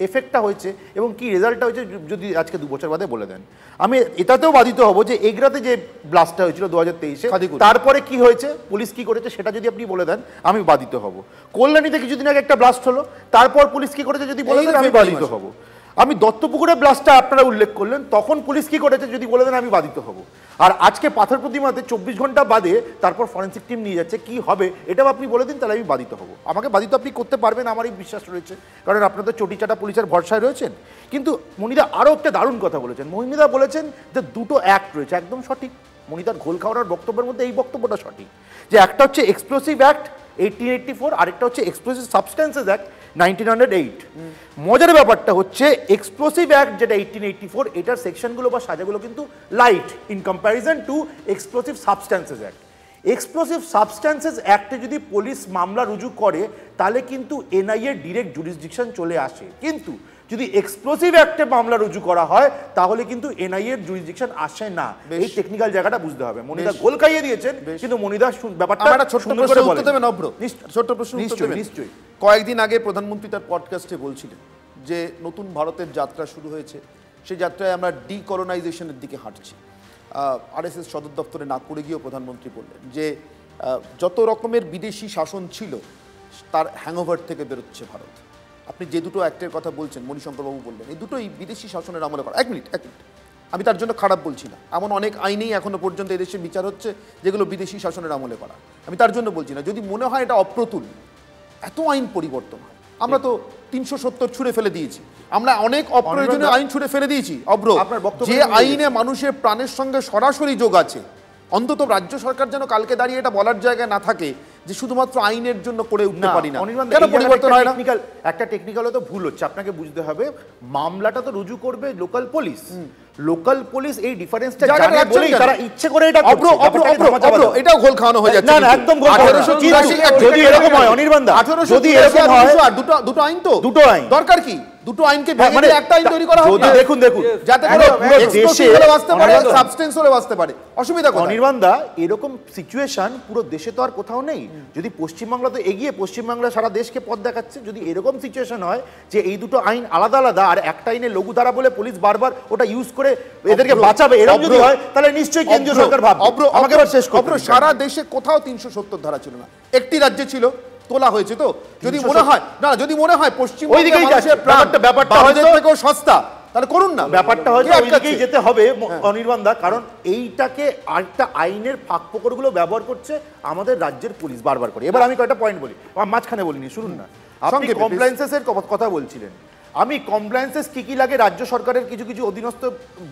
[SPEAKER 12] এফেক্টটা হয়েছে এবং কি রেজাল্টটা হয়েছে যদি আজকে 2 বছর বাদে বলে দেন। আমি এটাতেও বাধিত হব যে এগরাতে যে ব্লাস্টটা হয়েছিল 2023-এ, তারপরে কি হয়েছে, পুলিশ কি করেছে সেটা যদি আপনি বলে দেন আমি বাধিত হব। কল্যাণীতে কিছুদিন আগে একটা ব্লাস্ট হলো, তারপর পুলিশ কি করেছে যদি বলে দেন আমি বাধিত হব। আমি দত্তপুকুরের ব্লাস্টটা আপনারা উল্লেখ করলেন, তখন পুলিশ কি করেছে যদি বলে দেন আমি বাধিত হব। আর আজকে পাথর প্রতিমাতে 24 ঘন্টা বাদে তারপর ফরেন্সিক টিম নিয়ে যাচ্ছে, কি হবে এটাও আপনি বলে দিন, তাহলে আমি বাধিত হব। আমাকে বাধিত আপনি করতে পারবেন, আমারই বিশ্বাস রয়েছে, কারণ আপনারা তো চটিচাটা পুলিশের ভরসায় রয়েছেন। কিন্তু মনিদা আরও একটা দারুণ কথা বলেছেন। মহিমিদা বলেছেন যে দুটো অ্যাক্ট রয়েছে, একদম সঠিক। মনিদার ঘোল খাওয়ার বক্তব্যের মধ্যে এই বক্তব্যটা সঠিক, যে একটা হচ্ছে এক্সপ্লোসিভ অ্যাক্ট 1884, আরেকটা হচ্ছে এক্সপ্লোসিভ সাবস্টেন্সেস অ্যাক্ট 1908। মজার ব্যাপারটা হচ্ছে এক্সপ্লোসিভ অ্যাক্ট যেটা 1884, এটার সেকশনগুলো বা সাজাগুলো কিন্তু light in comparison to explosive substances act. Explosive substances অ্যাক্টে যদি পুলিশ মামলা রুজু করে তাহলে কিন্তু এনআইএ ডিরেক্ট জুরিসডিকশন চলে আসে, কিন্তু যদি এক্সপ্লোসিভ অ্যাক্টে মামলা রুজু করা হয় তাহলে কিন্তু এনআইএ এর জুরিসডিকশন আসে না। এই টেকনিক্যাল জায়গাটা বুঝতে হবে। মনিদা গোল খাইয়ে দিয়েছেন, কিন্তু মনিদা ব্যাপারটা সুন্দর করে বলেন।
[SPEAKER 2] ছোট্ট প্রশ্ন নিশ্চয়ই। কয়েকদিন আগে প্রধানমন্ত্রী তার পডকাস্টে বলছিলেন যে নতুন ভারতের যাত্রা শুরু হয়েছে, সেই যাত্রায় আমরা ডিকলোনাইজেশনের দিকে হাঁটছি। আরএসএস সদর দপ্তরে নাগপুরে গিয়েও প্রধানমন্ত্রী বললেন যে যত রকমের বিদেশি শাসন ছিল তার হ্যাংওভার থেকে বেরোচ্ছে ভারত। আপনি যে দুটো অ্যাক্টের কথা বলছেন, মণিশঙ্করবাবু বললেন, এই দুটোই বিদেশি শাসনের আমলে করা। এক মিনিট, আমি তার জন্য খারাপ বলছি না, এমন অনেক আইনেই এখনো পর্যন্ত এদেশে বিচার হচ্ছে যেগুলো বিদেশি শাসনের আমলে করা, আমি তার জন্য বলছি না। যদি মনে হয় এটা অপ্রতুল, এত আইন পরিবর্তন হয়, আমরা তো 370 ছুঁড়ে ফেলে দিয়েছি, আমরা অনেক অপ্রয়োজনীয় আইন ছুঁড়ে ফেলে দিয়েছি। অব্র, যে আইনে মানুষের প্রাণের সঙ্গে সরাসরি যোগ আছে, অন্তত রাজ্য সরকার যেন কালকে দাঁড়িয়ে এটা বলার জায়গায় না থাকে যে শুধুমাত্র আইনের জন্য করে উঠতে পারি না, কেন পরিবর্তন হয় না।
[SPEAKER 12] একটা টেকনিক্যাল তো ভুল হচ্ছে, আপনাকে বুঝতে হবে মামলাটা তো রুজু করবে লোকাল পুলিশ। লোকাল পুলিশ এই ডিফারেন্সটা জানে বলেই তারা ইচ্ছে করে এটা করছে।
[SPEAKER 2] এটাও গোল খাওয়ানো হয়ে যাচ্ছে।
[SPEAKER 12] না না, একদম গোল খাওয়ানো। যদি এরকম হয় অনির্বাণদা, যদি এরকম হয়,
[SPEAKER 2] দুটো আইন তো,
[SPEAKER 12] দুটো আইন
[SPEAKER 2] দরকার কি? দুটো আইনকে ভেঙে দিয়ে একটা আইন তৈরি করা হবে।
[SPEAKER 12] দেখুন
[SPEAKER 2] যাতে করে এক্সপ্লোসিভ হলে বাঁচতে পারে, সাবস্টেন্স হলে বাঁচতে পারে, অসুবিধা কোথায়?
[SPEAKER 12] অনির্বাণদা, এরকম সিচুয়েশন পুরো দেশে তো আর কোথাও নেই। যদি পশ্চিমবাংলা তো এগিয়ে, পশ্চিমবাংলা সারা দেশকে পথ দেখাচ্ছে। যদি এরকম সিচুয়েশন হয় যে এই দুটো আইন আলাদা আলাদা আর একটা আইনে লঘু ধারা বলে পুলিশ বারবার ওটা ইউজ করে এদেরকে বাঁচাবে, এরকম যদি হয় তাহলে নিশ্চয়ই কেন্দ্রীয় সরকার ভাববে। আমাকে এবার শেষ করতে,
[SPEAKER 2] সারা দেশে কোথাও 370 ধারা ছিল না, একটি রাজ্যে ছিল, তোলা হয়েছে। তো যদি মনে হয় না, যদি মনে হয় পশ্চিমবঙ্গের ব্যাপারটা হয়তো থেকেও সস্তা, তাহলে করুন না,
[SPEAKER 12] ব্যাপারটা হয়তো ওইদিকেই যেতে হবে অনির্বাণদা। কারণ এইটাকে আরেকটা আইনের ফাঁকফোকরগুলো ব্যবহার করছে আমাদের রাজ্যের পুলিশ বারবার করে। এবার আমি কয়েকটা পয়েন্ট বলি, মাঝখানে বলিনি, শুনুন না। আপনি কমপ্লায়েন্সের কথা বলছিলেন, আমি কমপ্লায়েন্সেস কি কি লাগে রাজ্য সরকারের কিছু কিছু অধীনস্থ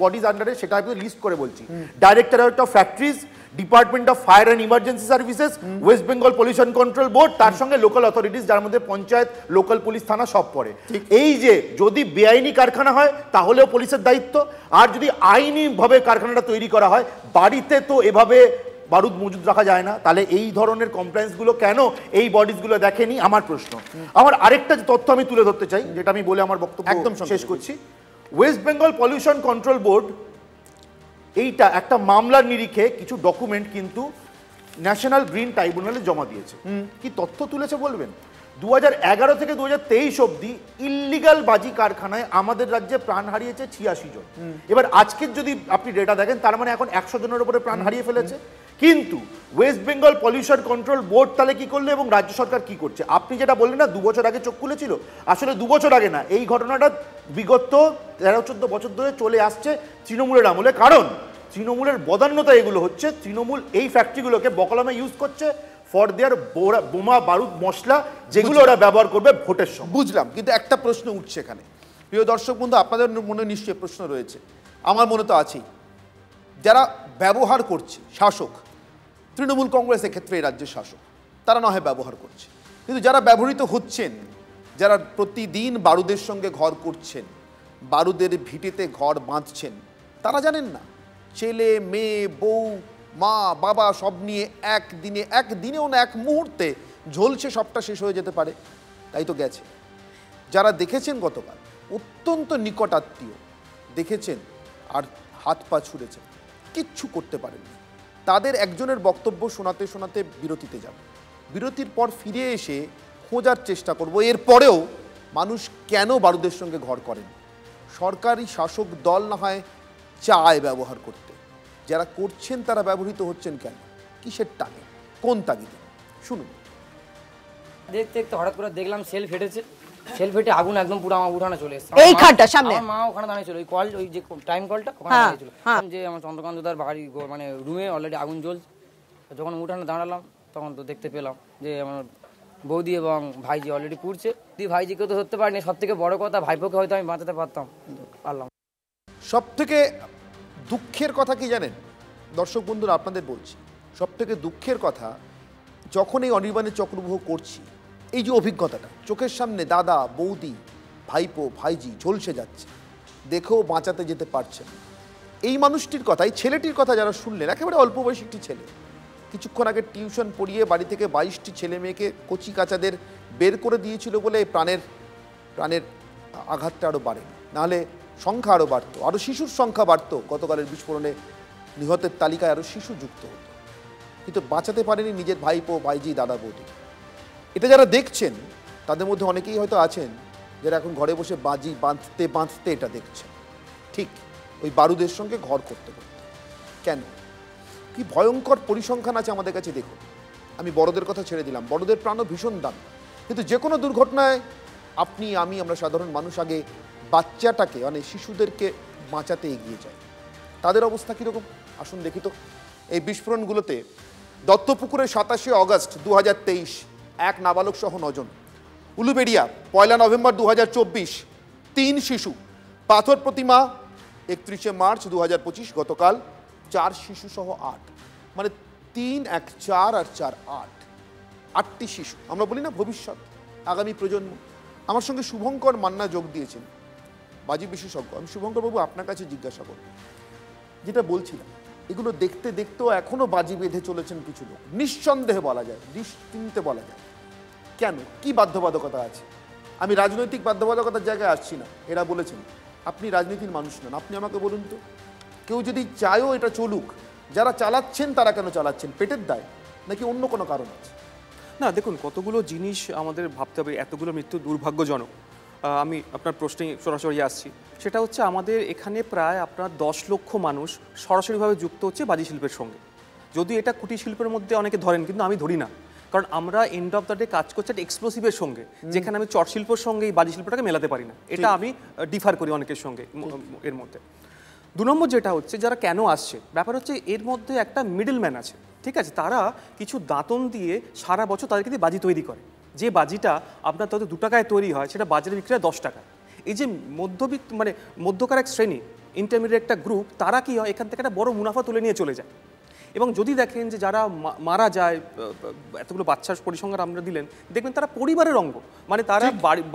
[SPEAKER 12] বডিজ আন্ডারে সেটা আমি লিস্ট করে বলছি। Directorate of factories, department of fire and emergency services, West Bengal pollution control board, তার সঙ্গে লোকাল অথরিটিস যার মধ্যে পঞ্চায়েত, লোকাল পুলিশ থানা সব পড়ে। এই যে যদি বেআইনি কারখানা হয় তাহলেও পুলিশের দায়িত্ব, আর যদি আইনিভাবে কারখানাটা তৈরি করা হয়, বাড়িতে তো এভাবে বারুদ মজুদ রাখা যায় না, তাহলে এই ধরনের কমপ্লেন্সগুলো কেন এই বডিজগুলো দেখেনি? আমার প্রশ্ন। আমার আরেকটা তথ্য আমি তুলে ধরতে চাই, যেটা আমি বলে আমার বক্তব্য একদম শেষ করছি। West Bengal pollution control board এইটা একটা মামলার নিরিখে কিছু ডকুমেন্ট কিন্তু ন্যাশনাল গ্রিন ট্রাইব্যুনালে জমা দিয়েছে। কি তথ্য তুলেছে বলবেন? 2011 থেকে 2023 অবধি ইল্লিগাল বাজি কারখানায় আমাদের রাজ্যে প্রাণ হারিয়েছে 86 জন। এবার আজকের যদি আপনি ডেটা দেখেন, তার মানে এখন 100 জনের উপরে প্রাণ হারিয়ে ফেলেছে। কিন্তু West Bengal pollution control board তাহলে কি করলো এবং রাজ্য সরকার কি করছে? আপনি যেটা বললেন না 2 বছর আগে চোখ খুলেছিল, আসলে 2 বছর আগে না, এই ঘটনাটা বিগত 13-14 বছর ধরে চলে আসছে তৃণমূলের আমলে। কারণ তৃণমূলের বদান্যতা এগুলো হচ্ছে, তৃণমূল এই ফ্যাক্টরিগুলোকে বকলামে ইউজ করছে ফর দেয়ার বোমা বারুদ মশলা, যেগুলো ওরা ব্যবহার করবে ভোটের সময়।
[SPEAKER 2] বুঝলাম, কিন্তু একটা প্রশ্ন উঠছে এখানে প্রিয় দর্শক বন্ধু, আপনাদের মনে নিশ্চয়ই প্রশ্ন রয়েছে, আমার মনে তো আছেই। যারা ব্যবহার করছে শাসক, তৃণমূল কংগ্রেসের ক্ষেত্রে এই রাজ্যের শাসক, তারা না হয় ব্যবহার করছে, কিন্তু যারা ব্যবহৃত হচ্ছেন, যারা প্রতিদিন বারুদের সঙ্গে ঘর করছেন, বারুদের ভিটেতে ঘর বাঁধছেন, তারা জানেন না ছেলে মেয়ে বউ মা বাবা সব নিয়ে একদিনেও না এক মুহূর্তে ঝলসে সবটা শেষ হয়ে যেতে পারে। তাই তো গেছে। যারা দেখেছেন গতকাল, অত্যন্ত নিকট আত্মীয় দেখেছেন আর হাত পা ছুঁড়েছেন, কিচ্ছু করতে পারেননি, তাদের একজনের বক্তব্য শোনাতে শোনাতে বিরতিতে যাব। বিরতির পর ফিরে এসে খোঁজার চেষ্টা করব এরপরেও মানুষ কেন বারুদের সঙ্গে ঘর করেন। সরকারি শাসক দল না হয় চায় ব্যবহার করতে, যারা করছেন তারা ব্যবহৃত হচ্ছেন কেন, কিসের টানে, কোন তাগিদে, শুনুন।
[SPEAKER 13] দেখতে দেখতে হঠাৎ করে দেখলাম সেল ফেটেছে, সেল ফেটে আগুন একদম পুরো আমার উঠানে চলে এসেছে।
[SPEAKER 14] এই খাটটা সামনে
[SPEAKER 13] আমার মা ওখানে দাঁড়িয়ে ছিল, ওই কল, ওই যে টাইম কলটা ওখানে দাঁড়িয়ে ছিল, যে আমার চন্দ্রকান্ত দার বাড়ি মানে রুমে অলরেডি আগুন জ্বলছে। যখন উঠানে দাঁড়ালাম তখন তো দেখতে পেলাম যে আমার বৌদি এবং ভাইজি অলরেডি পুড়ছে। ভাইজিকে তো ধরতে পারিনি, সব থেকে বড় কথা ভাইপোকে হয়তো আমি বাঁচাতে পারতাম, পারলাম।
[SPEAKER 2] সব থেকে দুঃখের কথা কি জানেন দর্শক বন্ধুরা, আপনাদের বলছি, সব থেকে দুঃখের কথা, যখন এই অনির্বাণের চক্রব্যূহ করছি, এই যে অভিজ্ঞতাটা চোখের সামনে দাদা বৌদি ভাইপো ভাইজি ঝলসে যাচ্ছে, দেখেও বাঁচাতে যেতে পারছেন, এই মানুষটির কথা, এই ছেলেটির কথা যারা শুনলেন, একেবারে অল্প বয়সী একটি ছেলে, কিছুক্ষণ আগে টিউশন পড়িয়ে বাড়ি থেকে 22টি ছেলে মেয়েকে কচি কাচাদের বের করে দিয়েছিল বলে প্রাণের আঘাতটা আরও বাড়ে, নাহলে সংখ্যা আরও বাড়তো, আরও শিশুর সংখ্যা বাড়তো, গতকালের বিস্ফোরণে নিহতের তালিকায় আরও শিশু যুক্ত হতো, কিন্তু বাঁচাতে পারেনি নিজের ভাইপো ভাইজি দাদা বৌদি। এটা যারা দেখছেন তাদের মধ্যে অনেকেই হয়তো আছেন যারা এখন ঘরে বসে বাজি বাঁধতে বাঁধতে এটা দেখছেন, ঠিক ওই বারুদের সঙ্গে ঘর করতে করতে। কেন, কি ভয়ঙ্কর পরিসংখ্যান আছে আমাদের কাছে দেখুন। আমি বড়দের কথা ছেড়ে দিলাম, বড়দের প্রাণও ভীষণ দাম, কিন্তু যে কোনো দুর্ঘটনায় আপনি আমরা সাধারণ মানুষ আগে বাচ্চাটাকে মানে শিশুদেরকে বাঁচাতে এগিয়ে যায়। তাদের অবস্থা কীরকম আসুন দেখি তো। এই বিস্ফোরণগুলোতে দত্তপুকুরে 27শে অগস্ট 2023 এক নাবালক সহ 9 জন, উলুবেড়িয়া 1 নভেম্বর 2024 3 শিশু, পাথর প্রতিমা 31শে মার্চ 2025 গতকাল 4 শিশু সহ 8, মানে 3 1 4 আর 4 8টি শিশু। আমরা বলি না ভবিষ্যৎ, আগামী প্রজন্ম। আমার সঙ্গে শুভঙ্কর মান্না যোগ দিয়েছেন, বাজি বিশেষজ্ঞ। আমি শুভঙ্কর বাবু আপনার কাছে জিজ্ঞাসা করব, যেটা বলছিলাম, এগুলো দেখতে দেখতেও এখনো বাজি বেঁধে চলেছেন কিছু লোক, নিঃসন্দেহে বলা যায়, নিশ্চিন্তে বলা যায়। কেন, কি বাধ্যবাধকতা আছে? আমি রাজনৈতিক বাধ্যবাধকতার জায়গায় আসছি না, এরা বলেছেন। আপনি রাজনীতির মানুষ নন, আপনি আমাকে বলুন তো, কেউ যদি চায়ও এটা চলুক, যারা চালাচ্ছেন তারা কেন চালাচ্ছেন? পেটের দায় নাকি অন্য কোনো কারণ আছে?
[SPEAKER 15] না দেখুন, কতগুলো জিনিস আমাদের ভাবতে হবে, এতগুলো মৃত্যু দুর্ভাগ্যজনক। আমি আপনার প্রশ্নে সরাসরি আসছি, সেটা হচ্ছে আমাদের এখানে প্রায় আপনার 10 লক্ষ মানুষ সরাসরিভাবে যুক্ত হচ্ছে বাজি শিল্পের সঙ্গে। যদি এটা কুটির শিল্পের মধ্যে অনেকে ধরেন, কিন্তু আমি ধরি না, কারণ আমরা এন্ড অফ দ্য ডে কাজ করছি একটা এক্সপ্লোসিভের সঙ্গে, যেখানে আমি চট শিল্পের সঙ্গে এই বাজি শিল্পটাকে মেলাতে পারি না, এটা আমি ডিফার করি অনেকের সঙ্গে এর মধ্যে। 2 নম্বর যেটা হচ্ছে, যারা কেন আসছে, ব্যাপার হচ্ছে এর মধ্যে একটা মিডল ম্যান আছে, ঠিক আছে, তারা কিছু দাঁতন দিয়ে সারা বছর তাদেরকে দিয়ে বাজি তৈরি করে, যে বাজিটা আপনার তাদের 2 টাকায় তৈরি হয়, সেটা বাজারে বিক্রি হয় 10 টাকায়। এই যে মধ্যবিত্ত মানে মধ্যকার এক শ্রেণী, ইন্টারমিডিয়েট একটা গ্রুপ, তারা কি হয় এখান থেকে একটা বড় মুনাফা তুলে নিয়ে চলে যায়। এবং যদি দেখেন যে যারা মারা যায়, এতগুলো বাচ্চার পরিসংখ্যান আমরা দিলেন, দেখবেন তারা পরিবারের অঙ্গ, মানে তারা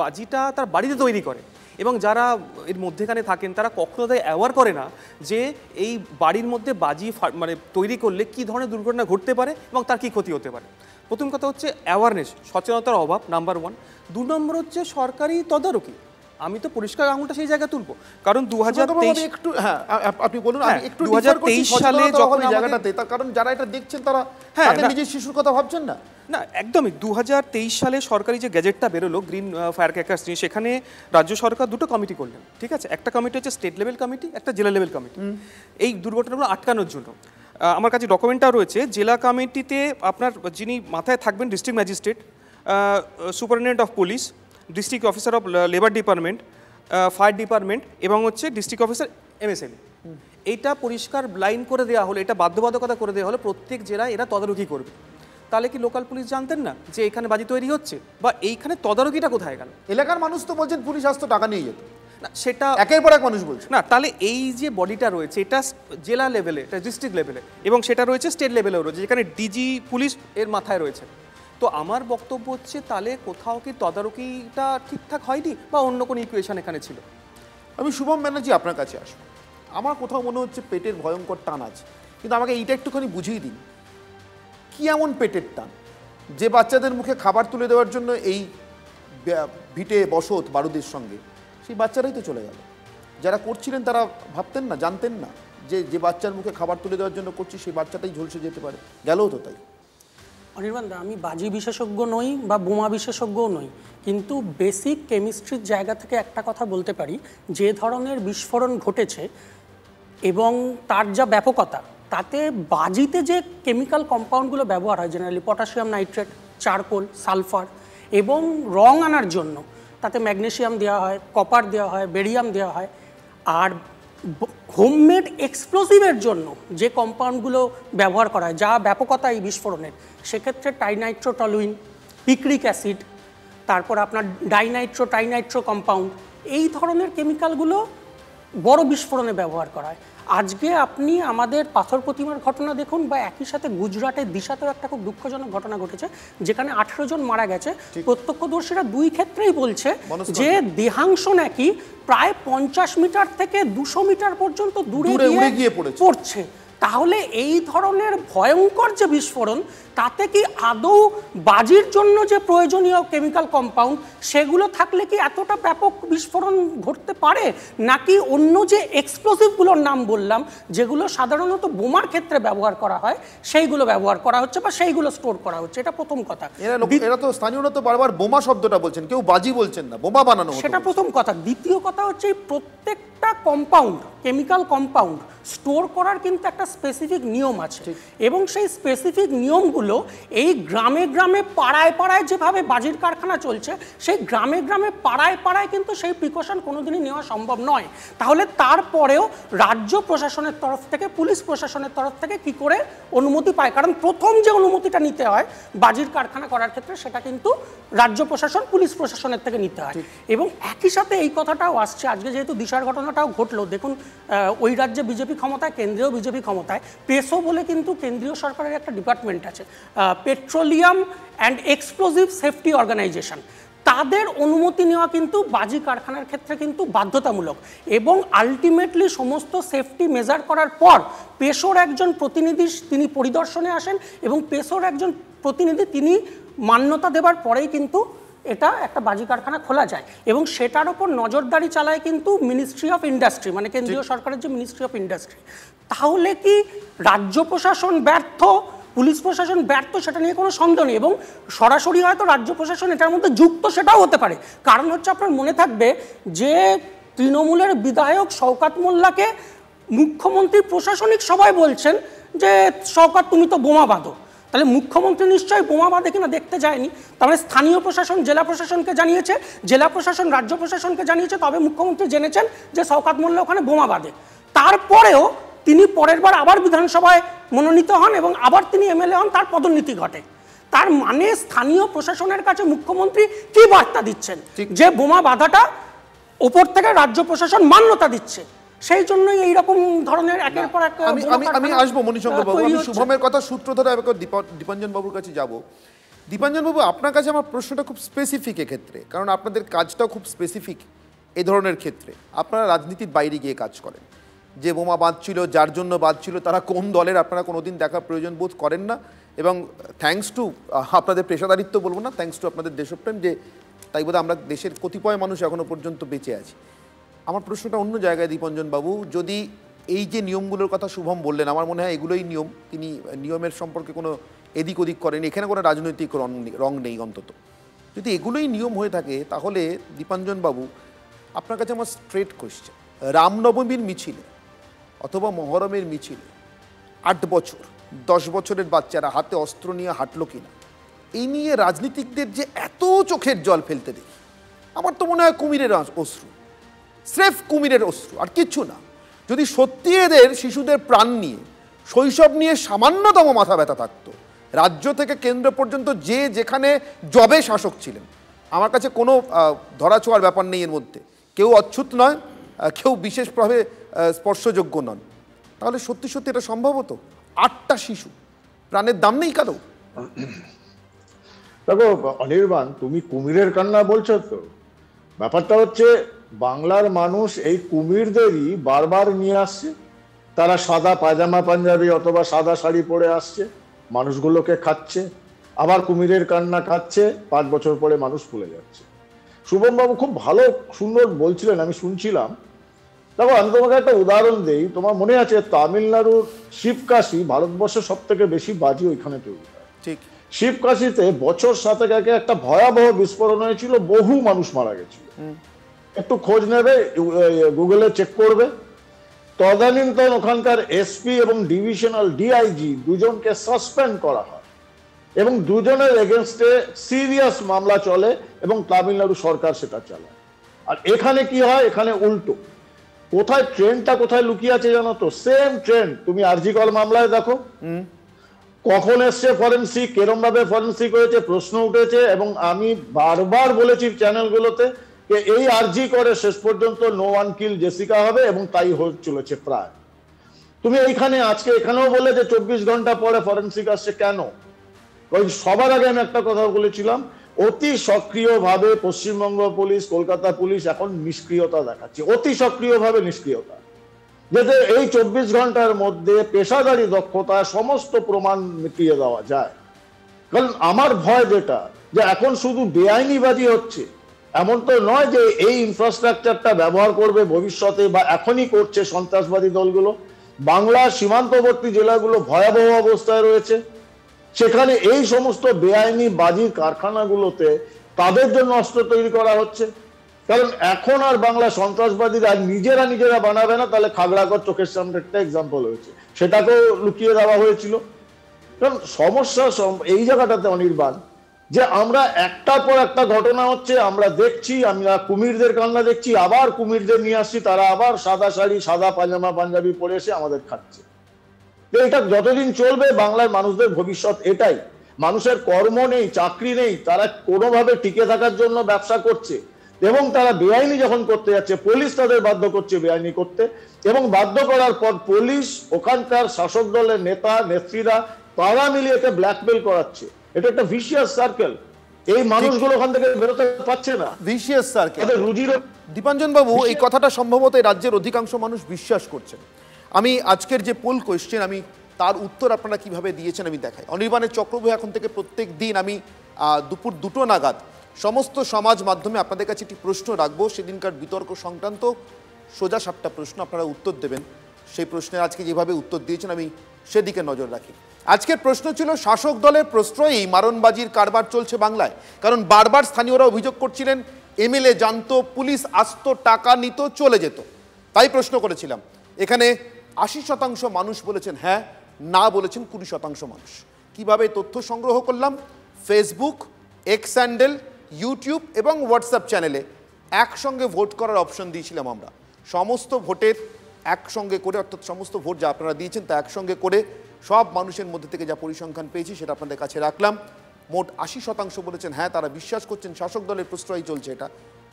[SPEAKER 15] বাজিটা তার বাড়িতে তৈরি করে, এবং যারা এর মধ্যেখানে থাকেন তারা কখনো তাই অ্যাওয়ার করে না যে এই বাড়ির মধ্যে বাজি মানে তৈরি করলে কী ধরনের দুর্ঘটনা ঘটতে পারে এবং তার কী ক্ষতি হতে পারে। প্রথম কথা হচ্ছে অ্যাওয়ারনেস, সচেতনতার অভাব, নাম্বার 1। 2 নম্বর হচ্ছে সরকারি তদারকি। আমি তো পরিষ্কার আঙুলটা সেই জায়গায় তুলবো, কারণ 2023 সালে যখন জায়গাটাতে, তার কারণ যারা এটা দেখছেন তারা নিজের শিশুর কথা ভাবছেন না। না, একদমই 2023 সালে সরকারি যে গ্যাজেটটা বেরোলো গ্রিন ফায়ার ক্র্যাকার্স নিয়ে, সেখানে রাজ্য সরকার 2টো কমিটি করলেন, ঠিক আছে। একটা কমিটি হচ্ছে স্টেট লেভেল কমিটি, একটা জেলা লেভেল কমিটি, এই দুর্ঘটনাগুলো আটকানোর জন্য। আমার কাছে ডকুমেন্টটা রয়েছে। জেলা কমিটিতে আপনার যিনি মাথায় থাকবেন district magistrate, superintendent of police, district officer of labour department, fire department এবং হচ্ছে ডিস্ট্রিক্ট অফিসার MSME। এইটা পরিষ্কার লাইন করে দেওয়া হলো, এটা বাধ্যবাধকতা করে দেওয়া হলো, প্রত্যেক জেলায় এরা তদারকি করবে। তাহলে কি লোকাল পুলিশ জানতেন না যে এখানে বাজি তৈরি হচ্ছে, বা এইখানে তদারকিটা কোথায় গেল?
[SPEAKER 2] এলাকার মানুষ তো বলছেন পুলিশ আসতো টাকা নিয়ে যেত।
[SPEAKER 15] সেটা
[SPEAKER 2] একের পর এক মানুষ বলছে
[SPEAKER 15] না। তাহলে এই যে বডিটা রয়েছে এটা জেলা লেভেলে, এটা ডিস্ট্রিক্ট লেভেলে, এবং সেটা রয়েছে স্টেট লেভেলেও রয়েছে, যেখানে ডিজি পুলিশ এর মাথায় রয়েছে। তো আমার বক্তব্য হচ্ছে তাহলে কোথাও কি তদারকিটা ঠিকঠাক হয়নি বা অন্য কোনো ইকুয়েশন এখানে ছিল?
[SPEAKER 2] আমি শুভম ব্যানার্জি আপনার কাছে আসবো। আমার কোথাও মনে হচ্ছে পেটের ভয়ঙ্কর টান আছে, কিন্তু আমাকে এইটা একটুখানি বুঝিয়ে দিন, কি এমন পেটের টান যে বাচ্চাদের মুখে খাবার তুলে দেওয়ার জন্য এই ভিটে বসত বারুদের সঙ্গে সেই বাচ্চারাই তো চলে গেল। যারা করছিলেন তারা ভাবতেন না, জানতেন না যে বাচ্চার মুখে খাবার তুলে দেওয়ার জন্য করছি সেই বাচ্চাটাই ঝলসে যেতে পারে, গেলও তো তাই।
[SPEAKER 14] অনির্বাণদা, আমি বাজি বিশেষজ্ঞ নই বা বোমা বিশেষজ্ঞও নই, কিন্তু বেসিক কেমিস্ট্রির জায়গা থেকে একটা কথা বলতে পারি, যে ধরনের বিস্ফোরণ ঘটেছে এবং তার যা ব্যাপকতা, তাতে বাজিতে যে কেমিক্যাল কম্পাউন্ডগুলো ব্যবহার হয়, generally potassium nitrate, charcoal, sulphur, এবং রং আনার জন্য তাতে ম্যাগনেসিয়াম দেওয়া হয়, কপার দেওয়া হয়, বেরিয়াম দেওয়া হয়, আর হোমমেড এক্সপ্লোসিভের জন্য যে কম্পাউন্ডগুলো ব্যবহার করা হয়, যা ব্যাপকতা এই বিস্ফোরণের, সেক্ষেত্রে টাইনাইট্রোটলুইন, পিক্রিক অ্যাসিড, তারপর আপনার টাইনাইট্রো কম্পাউন্ড, এই ধরনের কেমিক্যালগুলো বড় বিস্ফোরণে ব্যবহার করা হয়। আজকে আপনি আমাদের পাথর প্রতিমার ঘটনা দেখুন, বা একই সাথে গুজরাটের দিশাতেও একটা খুব দুঃখজনক ঘটনা ঘটেছে, যেখানে 18 জন মারা গেছে। প্রত্যক্ষদর্শীরা দুই ক্ষেত্রেই বলছে যে দেহাংশ নাকি প্রায় 50 মিটার থেকে 200 মিটার পর্যন্ত দূরে গিয়ে পড়ছে। তাহলে এই ধরনের ভয়ঙ্কর যে বিস্ফোরণ, তাতে কি আদৌ বাজির জন্য যে প্রয়োজনীয় কেমিক্যাল কম্পাউন্ড সেগুলো থাকলে কি এতটা ব্যাপক বিস্ফোরণ ঘটতে পারে, নাকি অন্য যে এক্সপ্লোসিভগুলোর নাম বললাম যেগুলো সাধারণত বোমার ক্ষেত্রে ব্যবহার করা হয় সেইগুলো ব্যবহার করা হচ্ছে বা সেইগুলো স্টোর করা হচ্ছে? এটা প্রথম কথা।
[SPEAKER 2] এরা তো স্থানীয়রা তো বারবার বোমা শব্দটা বলছেন, কেউ বাজি বলছেন না, বোমা বানানো,
[SPEAKER 14] সেটা প্রথম কথা। দ্বিতীয় কথা হচ্ছে প্রত্যেকটা কম্পাউন্ড, কেমিক্যাল কম্পাউন্ড স্টোর করার কিন্তু একটা স্পেসিফিক নিয়ম আছে, এবং সেই স্পেসিফিক নিয়মগুলো এই গ্রামে গ্রামে পাড়ায় পাড়ায় যেভাবে বাজির কারখানা চলছে, সেই গ্রামে গ্রামে পাড়ায় পাড়ায় কিন্তু সেই প্রিকশন কোনোদিনই নেওয়া সম্ভব নয়। তাহলে তারপরেও রাজ্য প্রশাসনের তরফ থেকে, পুলিশ প্রশাসনের তরফ থেকে কি করে অনুমতি পায়? কারণ প্রথম যে অনুমতিটা নিতে হয় বাজির কারখানা করার ক্ষেত্রে, সেটা কিন্তু রাজ্য প্রশাসন, পুলিশ প্রশাসনের থেকে নিতে হয়। এবং একই সাথে এই কথাটাও আসছে, আজকে যেহেতু দিশার ঘটনাটাও ঘটলো, দেখুন ওই রাজ্যে বিজেপি ক্ষমতায়, কেন্দ্রীয় বিজেপি ক্ষমতায়, পেসো বলে কিন্তু কেন্দ্রীয় সরকারের একটা ডিপার্টমেন্ট আছে, petroleum and explosive safety organisation. তাদের অনুমতি নেওয়া কিন্তু বাজি কারখানার ক্ষেত্রে কিন্তু বাধ্যতামূলক, এবং আলটিমেটলি সমস্ত সেফটি মেজার করার পর পেসোর একজন প্রতিনিধি তিনি পরিদর্শনে আসেন, এবং পেসোর একজন প্রতিনিধি তিনি মান্যতা দেবার পরেই কিন্তু এটা একটা বাজি কারখানা খোলা যায়, এবং সেটার ওপর নজরদারি চালায় কিন্তু মিনিস্ট্রি অফ ইন্ডাস্ট্রি, মানে কেন্দ্রীয় সরকারের যে মিনিস্ট্রি অফ ইন্ডাস্ট্রি। তাহলে কি রাজ্য প্রশাসন ব্যর্থ, পুলিশ প্রশাসন ব্যর্থ, সেটা নিয়ে কোনো সন্দেহ নেই, এবং সরাসরি হয়তো রাজ্য প্রশাসন এটার মধ্যে যুক্ত, সেটাও হতে পারে। কারণ হচ্ছে আপনার মনে থাকবে যে তৃণমূলের বিধায়ক শওকত মোল্লাকে মুখ্যমন্ত্রী প্রশাসনিক সভায় বলছেন যে শওকত তুমি তো বোমা বাঁধো। তাহলে মুখ্যমন্ত্রী নিশ্চয়ই বোমা বাঁধে কিনা দেখতে যায়নি, তাহলে স্থানীয় প্রশাসন জেলা প্রশাসনকে জানিয়েছে, জেলা প্রশাসন রাজ্য প্রশাসনকে জানিয়েছে, তবে মুখ্যমন্ত্রী জেনেছেন যে শওকত মোল্লা ওখানে বোমা বাঁধে। তারপরেও তিনি পরের বার আবার বিধানসভায় মনোনীত হন এবং আবার তিনি এমএলএ হন, তার পদোন্নতি ঘটে। তার মানে স্থানীয় প্রশাসনের কাছে মুখ্যমন্ত্রী কি বার্তা দিচ্ছেন, যে বোমা বাঁধাটা ওপর থেকে রাজ্য প্রশাসন মান্যতা দিচ্ছে। সেই জন্যই এইরকম ধরনের একের পর এক।
[SPEAKER 2] আমি আসবো মণিশঙ্কর বাবু, আমি শুভমের কথা সূত্র ধরে দীপাঞ্জন বাবুর কাছে যাব। দীপাঞ্জন বাবু, আপনার কাছে আমার প্রশ্নটা খুব স্পেসিফিক এক্ষেত্রে, কারণ আপনাদের কাজটাও খুব স্পেসিফিক এ ধরনের ক্ষেত্রে। আপনারা রাজনীতির বাইরে গিয়ে কাজ করেন, যে বোমা বাঁধছিল, যার জন্য বাঁধছিল, তারা কোন দলের আপনারা কোনোদিন দেখার প্রয়োজন বোধ করেন না, এবং থ্যাঙ্কস টু আপনাদের পেশাদারিত্ব বলবো না, থ্যাঙ্কস টু আপনাদের দেশপ্রেম, যে তাই বোধহয় আমরা দেশের কতিপয় মানুষ এখনো পর্যন্ত বেঁচে আছি। আমার প্রশ্নটা অন্য জায়গায় দীপাঞ্জন বাবু, যদি এই যে নিয়মগুলোর কথা শুভম বললেন, আমার মনে হয় এগুলোই নিয়ম, তিনি নিয়মের সম্পর্কে কোনো এদিক ওদিক করেন, এখানে কোনো রাজনৈতিক রং নেই অন্তত। যদি এগুলোই নিয়ম হয়ে থাকে, তাহলে দীপাঞ্জন বাবু আপনার কাছে আমার স্ট্রেট কোয়েশ্চেন, রামনবমীর মিছিলে অথবা মহরমের মিছিলে 8 বছর 10 বছরের বাচ্চারা হাতে অস্ত্র নিয়ে হাঁটলো কিনা, এই নিয়ে রাজনীতিকদের যে এত চোখের জল ফেলতে দেখি, আমার তো মনে হয় কুমিরের অশ্রু, স্রেফ কুমিরের অশ্রু, আর কিচ্ছু না। যদি সত্যি এদের শিশুদের প্রাণ নিয়ে, শৈশব নিয়ে সামান্যতম মাথা ব্যথা থাকতো, রাজ্য থেকে কেন্দ্র পর্যন্ত যে যেখানে জবে শাসক ছিলেন, আমার কাছে কোনো ধরাছোঁয়ার ব্যাপার নেই এর মধ্যে, কেউ অচ্ছুত নয়, কেউ বিশেষভাবে স্পর্শযোগ্য নন, তাহলে সত্যি সত্যি এটা সম্ভব হতো? 8টা শিশু, প্রাণের দাম নেই কারো?
[SPEAKER 9] দেখো অনির্বাণ, তুমি কুমিরের কান্না বলছো তো, ব্যাপারটা হচ্ছে বাংলার মানুষ এই কুমিরদেরই বারবার নিয়ে আসছে। তারা সাদা পায়জামা পাঞ্জাবি অথবা সাদা শাড়ি পরে আসছে, মানুষগুলোকে খাচ্ছে, আবার কুমিরের কান্না খাচ্ছে, 5 বছর পরে মানুষ ভুলে যাচ্ছে। শুভমবাবু খুব ভালো সুন্দর বলছিলেন, আমি শুনছিলাম। দেখো আমি তোমাকে একটা উদাহরণ দিই, তোমার মনে আছে তামিলনাড়ুর শিবকাশি ভারতবর্ষের সব থেকে বেশি বাজি ওইখানে তৈরি হয়।
[SPEAKER 2] ঠিক,
[SPEAKER 9] শিবকাশিতে বছর 7 আগে একটা ভয়াবহ বিস্ফোরণ হয়েছিল, বহু মানুষ মারা গেছিল। একটু খোঁজ নেবে, গুগলে চেক করবে। তদানীন্তন ওখানকার এসপি এবং ডিভিশনাল ডিআইজি দুজনকে সাসপেন্ড করা হয় এবং দুজনের এগেনস্টে সিরিয়াস মামলা চলে এবং তামিলনাড়ু সরকার সেটা চালায়। আর এখানে কি হয়? এখানে উল্টো। কোথায় ট্রেনটা কোথায় লুকিয়ে আছে জানো তো? সেম ট্রেন তুমি আরজি কর মামলায় দেখো, কখন এসছে ফরেন্সিক, কেরম ভাবে ফরেন্সিক হয়েছে, প্রশ্ন উঠেছে। এবং আমি বারবার বলেছি চ্যানেলগুলোতে যে এই আরজি করে শেষ পর্যন্ত নো ওয়ান কিল জেসিকা হবে এবং তাই হয়ে চলেছে প্রায়। তুমি এইখানে আজকে এখানেও বলে যে 24 ঘন্টা পরে ফরেন্সিক আসছে, কেন? ওই সবার আগে আমি একটা কথা বলেছিলাম, অতি সক্রিয়ভাবে পশ্চিমবঙ্গ পুলিশ, কলকাতা পুলিশ এখন নিষ্ক্রিয়তা দেখাচ্ছে, অতি সক্রিয়ভাবে নিষ্ক্রিয়তা, যাতে এই 24 ঘন্টার মধ্যে পেশাদারি দক্ষতা সমস্ত প্রমাণ মিটিয়ে দেওয়া যায়। কারণ আমার ভয় যেটা, যে এখন শুধু বেআইনিবাজি হচ্ছে এমন তো নয়, যে এই ইনফ্রাস্ট্রাকচারটা ব্যবহার করবে ভবিষ্যতে বা এখনই করছে সন্ত্রাসবাদী দলগুলো। বাংলার সীমান্তবর্তী জেলাগুলো ভয়াবহ অবস্থায় রয়েছে, সেখানে এই সমস্ত বেআইনি বাজির কারখানাগুলোতে তাদের জন্য অস্ত্র তৈরি করা হচ্ছে। কারণ এখন আর বাংলা সন্ত্রাসবাদীরা নিজেরা বানাবে না, তাহলে খাগড়াগড় চোখের সামনে একটা এক্সাম্পল হয়েছে, সেটাকেও লুকিয়ে দেওয়া হয়েছিল। কারণ সমস্যা এই জায়গাটাতে অনির্বাণ, যে আমরা একটার পর একটা ঘটনা হচ্ছে, আমরা দেখছি, আমরা কুমিরদের কান্না দেখছি, আবার কুমিরদের নিয়ে আসছি, তারা আবার সাদা শাড়ি সাদা পায়জামা পাঞ্জাবি পরে এসে আমাদের খাচ্ছে। এটা যতদিন চলবে বাংলার মানুষদের ভবিষ্যৎ এটাই। মানুষের কর্ম নেই, চাকরি নেই, তারা কোনোভাবে টিকে থাকার জন্য ব্যবসা করছে এবং তারা বেআইনি যখন করতে যাচ্ছে পুলিশ তাদের বাধ্য করছে বেআইনি করতে, এবং বাধ্য করার পর পুলিশ ওখানকার শাসক দলের নেতা নেত্রীরা তারা মিলিয়ে একে ব্ল্যাকমেল করাচ্ছে। এটা একটা ভিশিয়াস সার্কেল, এই মানুষগুলো ওখান থেকে বেরোতে পারছে না,
[SPEAKER 2] ভিশিয়াস সার্কেল।
[SPEAKER 9] রুজির
[SPEAKER 2] দীপাঞ্জন বাবু, এই কথাটা সম্ভবত এই রাজ্যের অধিকাংশ মানুষ বিশ্বাস করছেন। আমি আজকের যে পোল কোয়েশ্চেন, আমি তার উত্তর আপনারা কিভাবে দিয়েছেন আমি দেখাই। অনির্বাণের চক্রব্যূহ এখন থেকে প্রত্যেক দিন আমি দুপুর 2টো নাগাদ সমস্ত সমাজ মাধ্যমে আপনাদের কাছে একটি প্রশ্ন রাখবো, সেদিনকার বিতর্ক সংক্রান্ত সোজা 7টা প্রশ্ন, আপনারা উত্তর দেবেন। সেই প্রশ্নের আজকে যেভাবে উত্তর দিয়েছেন আমি সেদিকে নজর রাখি। আজকের প্রশ্ন ছিল, শাসক দলের প্রশ্রয়েই মারণবাজির কারবার চলছে বাংলায়। কারণ বারবার স্থানীয়রা অভিযোগ করছিলেন এমএলএ জানতো, পুলিশ আসতো, টাকা নিত, চলে যেত। তাই প্রশ্ন করেছিলাম। এখানে 80% মানুষ বলেছেন হ্যাঁ, না বলেছেন 20% মানুষ। কিভাবে তথ্য সংগ্রহ করলাম? ফেসবুক, এক্স হ্যান্ডেল, ইউটিউব এবং হোয়াটসঅ্যাপ চ্যানেলে একসঙ্গে ভোট করার অপশন দিয়েছিলাম আমরা। সমস্ত ভোটের একসঙ্গে করে, অর্থাৎ সমস্ত ভোট যা আপনারা দিয়েছেন তা একসঙ্গে করে সব মানুষের মধ্যে থেকে যা পরিসংখ্যান পেয়েছি সেটা আপনাদের কাছে রাখলাম। মোট 80% বলেছেন হ্যাঁ, তারা বিশ্বাস করছেন শাসক দলের প্রশ্রয় চলছে এটা,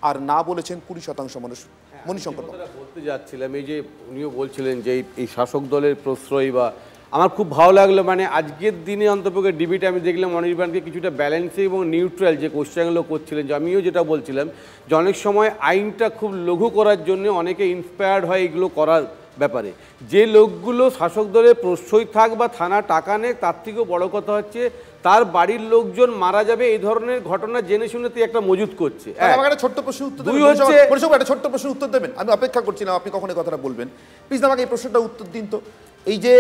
[SPEAKER 2] আর না বলেছেন 20% মানুষ। মণিশঙ্কর
[SPEAKER 11] বলতে যাচ্ছিলাম, এই যে উনিও বলছিলেন যে এই শাসক দলের প্রশ্রয়, বা আমার খুব ভালো লাগলো, মানে আজকের দিনে অন্তপক্ষে ডিবেটে আমি দেখলাম অনির্বাণকে কিছুটা ব্যালেন্সে এবং নিউট্রাল যে কোশ্চেনগুলো করছিলেন, যে আমিও যেটা বলছিলাম যে অনেক সময় আইনটা খুব লঘু করার জন্য অনেকে ইন্সপায়ার্ড হয় এগুলো করার ব্যাপারে। যে লোকগুলো শাসক দলের প্রশ্রয় থাক বা থানা টাকা নেয়, তার থেকেও বড় কথা হচ্ছে তার বাড়ির লোকজন মারা যাবে এই ধরনের ঘটনা জেনে শুনে তুই একটা মজুত করছে।
[SPEAKER 2] আমাকে একটা ছোট্ট প্রশ্ন উত্তর দেবেন, একটা ছোট্ট প্রশ্ন উত্তর দেবেন, আমি অপেক্ষা করছিলাম আপনি কখন এই কথাটা বলবেন। প্লিজ আমাকে এই প্রশ্নটা উত্তর দিন তো। এই যে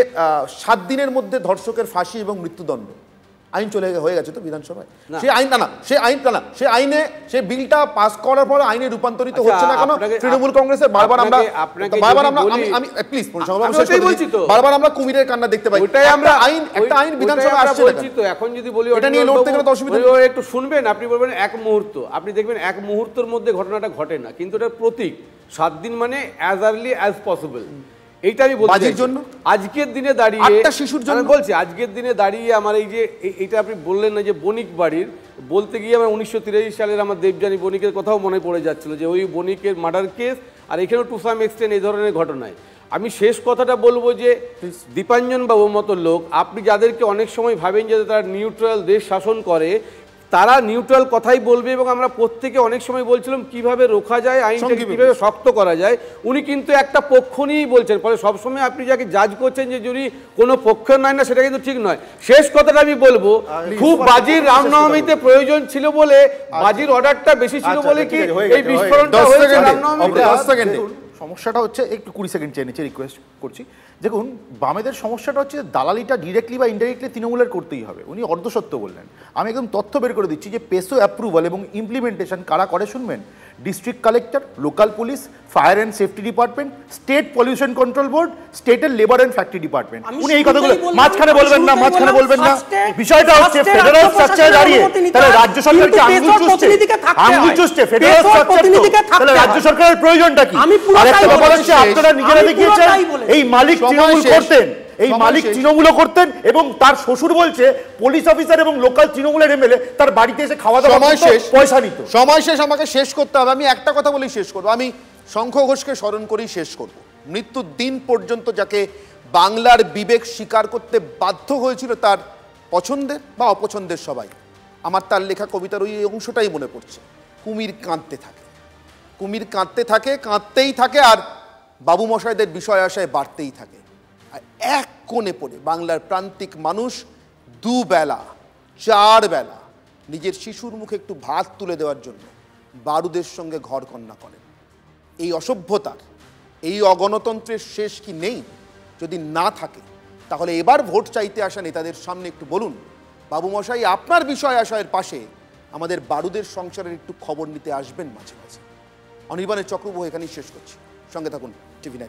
[SPEAKER 2] 7 দিনের মধ্যে ধর্ষকের ফাঁসি এবং মৃত্যুদণ্ড আইন হয়ে গেছে তো বিধানসভায়, সেই আইন সেই আইনে সেই বিলটা পাস করার পর আইনে রূপান্তরিত হচ্ছে না কেন? তৃণমূল কংগ্রেসের বারবার আমরা কুমিরের কান্না দেখতে পাই। একটা আইন বিধানসভায় আসছে
[SPEAKER 11] তো এখন যদি বলি এটা নিয়ে লড়তে গেলে অসুবিধা, একটু শুনবেন, আপনি বলবেন 1 মুহূর্ত, আপনি দেখবেন 1 মুহূর্তের মধ্যে ঘটনাটা ঘটে না, কিন্তু এটা প্রতীক 7 দিন মানে অ্যাজ আর্লি অ্যাজ পসিবল। এইটা আমি বলছি
[SPEAKER 2] বাজির জন্য
[SPEAKER 11] আজকের দিনে দাঁড়িয়ে
[SPEAKER 2] 8টা শিশুর জন্য
[SPEAKER 11] আমি বলছি আজকের দিনে দাঁড়িয়ে আমার এই যে এইটা আপনি বললেন না যে বণিক বাড়ির, বলতে গিয়ে আমার 1983 সালের আমার দেবযানী বণিকের কথাও মনে পড়ে যাচ্ছিল যে ওই বণিকের মার্ডার কেস, আর এখানেও টু সাম এক্সটেন্ট এই ধরনের ঘটনায়। আমি শেষ কথাটা বলবো যে দীপাঞ্জন বাবুর মতো লোক, আপনি যাদেরকে অনেক সময় ভাবেন যে তারা নিউট্রাল দেশ শাসন করে, তারা নিউট্রাল কথাই বলবে, এবং আমরা প্রত্যেকে অনেক সময় বলছিলাম কিভাবে রোখা যায়, আইনটাকে কিভাবে শক্ত করা যায়। উনি কিন্তু একটা পক্ষ নিয়েই বলছেন, ফলে সবসময় আপনি যাকে জাজ করছেন যে যদি কোনো পক্ষ নয় না, সেটা কিন্তু ঠিক নয়। শেষ কথাটা আমি বলবো, খুব বাজির রামনবমীতে প্রয়োজন ছিল বলে, বাজির অর্ডারটা বেশি ছিল বলে কি এই বিস্ফোরণটা হয়েছে রামনবমীতে।
[SPEAKER 12] সমস্যাটা হচ্ছে, একটু 20 সেকেন্ড চেয়ে নিচ্ছে, রিকোয়েস্ট করছি। দেখুন, বামেদের সমস্যাটা হচ্ছে দালালিটা ডিরেক্টলি বা ইনডাইরেক্টলি তৃণমূলের করতেই হবে। উনি অর্ধসত্য বললেন। আমি একদম তথ্য বের করে দিচ্ছি যে পেসো অ্যাপ্রুভাল এবং ইমপ্লিমেন্টেশন কারা করে শুনবেন। District collector, local police, fire and safety department, state pollution control board, স্টেটের লেবার অ্যান্ড ফ্যাক্টরি ডিপার্টমেন্ট। উনি এই কথাগুলো মাঝখানে বলবেন না, মাঝখানে বলবেন না। বিষয়টা হচ্ছে ফেডারেল স্ট্রাকচারে দাঁড়িয়ে তাহলে রাজ্য সরকারকে আঙুল চুষছে ফেডারেল স্ট্রাকচার, তাহলে রাজ্য সরকারের প্রয়োজনটা কি? আরেকটা ব্যাপার হচ্ছে, আপনারা নিজেরা দেখিয়েছেন এই মালিক তৃণমূল করতেন, এই মালিক তৃণমূলও করতেন, এবং তার শ্বশুর বলছে পুলিশ অফিসার এবং লোকাল তৃণমূলের এমএলএ তার বাড়িতে এসে খাওয়া দাওয়া পয়সা নিত।
[SPEAKER 2] সময় শেষ, আমাকে শেষ করতে হবে। আমি একটা কথা বলেই শেষ করবো, আমি শঙ্খ ঘোষকে স্মরণ করেই শেষ করব। মৃত্যুর দিন পর্যন্ত যাকে বাংলার বিবেক স্বীকার করতে বাধ্য হয়েছিল তার পছন্দের বা অপছন্দের সবাই, আমার তার লেখা কবিতার ওই অংশটাই মনে পড়ছে। কুমির কাঁদতে থাকে, কুমির কাঁদতে থাকে, কাঁদতেই থাকে, আর বাবু মশাইদের বিষয় আশায় বাড়তেই থাকে। আর এক কোণে পড়ে বাংলার প্রান্তিক মানুষ দুবেলা 4 বেলা নিজের শিশুর মুখে একটু ভাত তুলে দেওয়ার জন্য বারুদের সঙ্গে ঘর কন্যা করেন। এই অসভ্যতার, এই অগণতন্ত্রের শেষ কি নেই? যদি না থাকে তাহলে এবার ভোট চাইতে আসা নেতাদের সামনে একটু বলুন, বাবু মশাই আপনার বিষয় আশয়ের পাশে আমাদের বারুদের সংসারের একটু খবর নিতে আসবেন মাঝে মাঝে। অনির্বাণের চক্রবহ এখানেই শেষ করছি। সঙ্গে থাকুন টিভি9।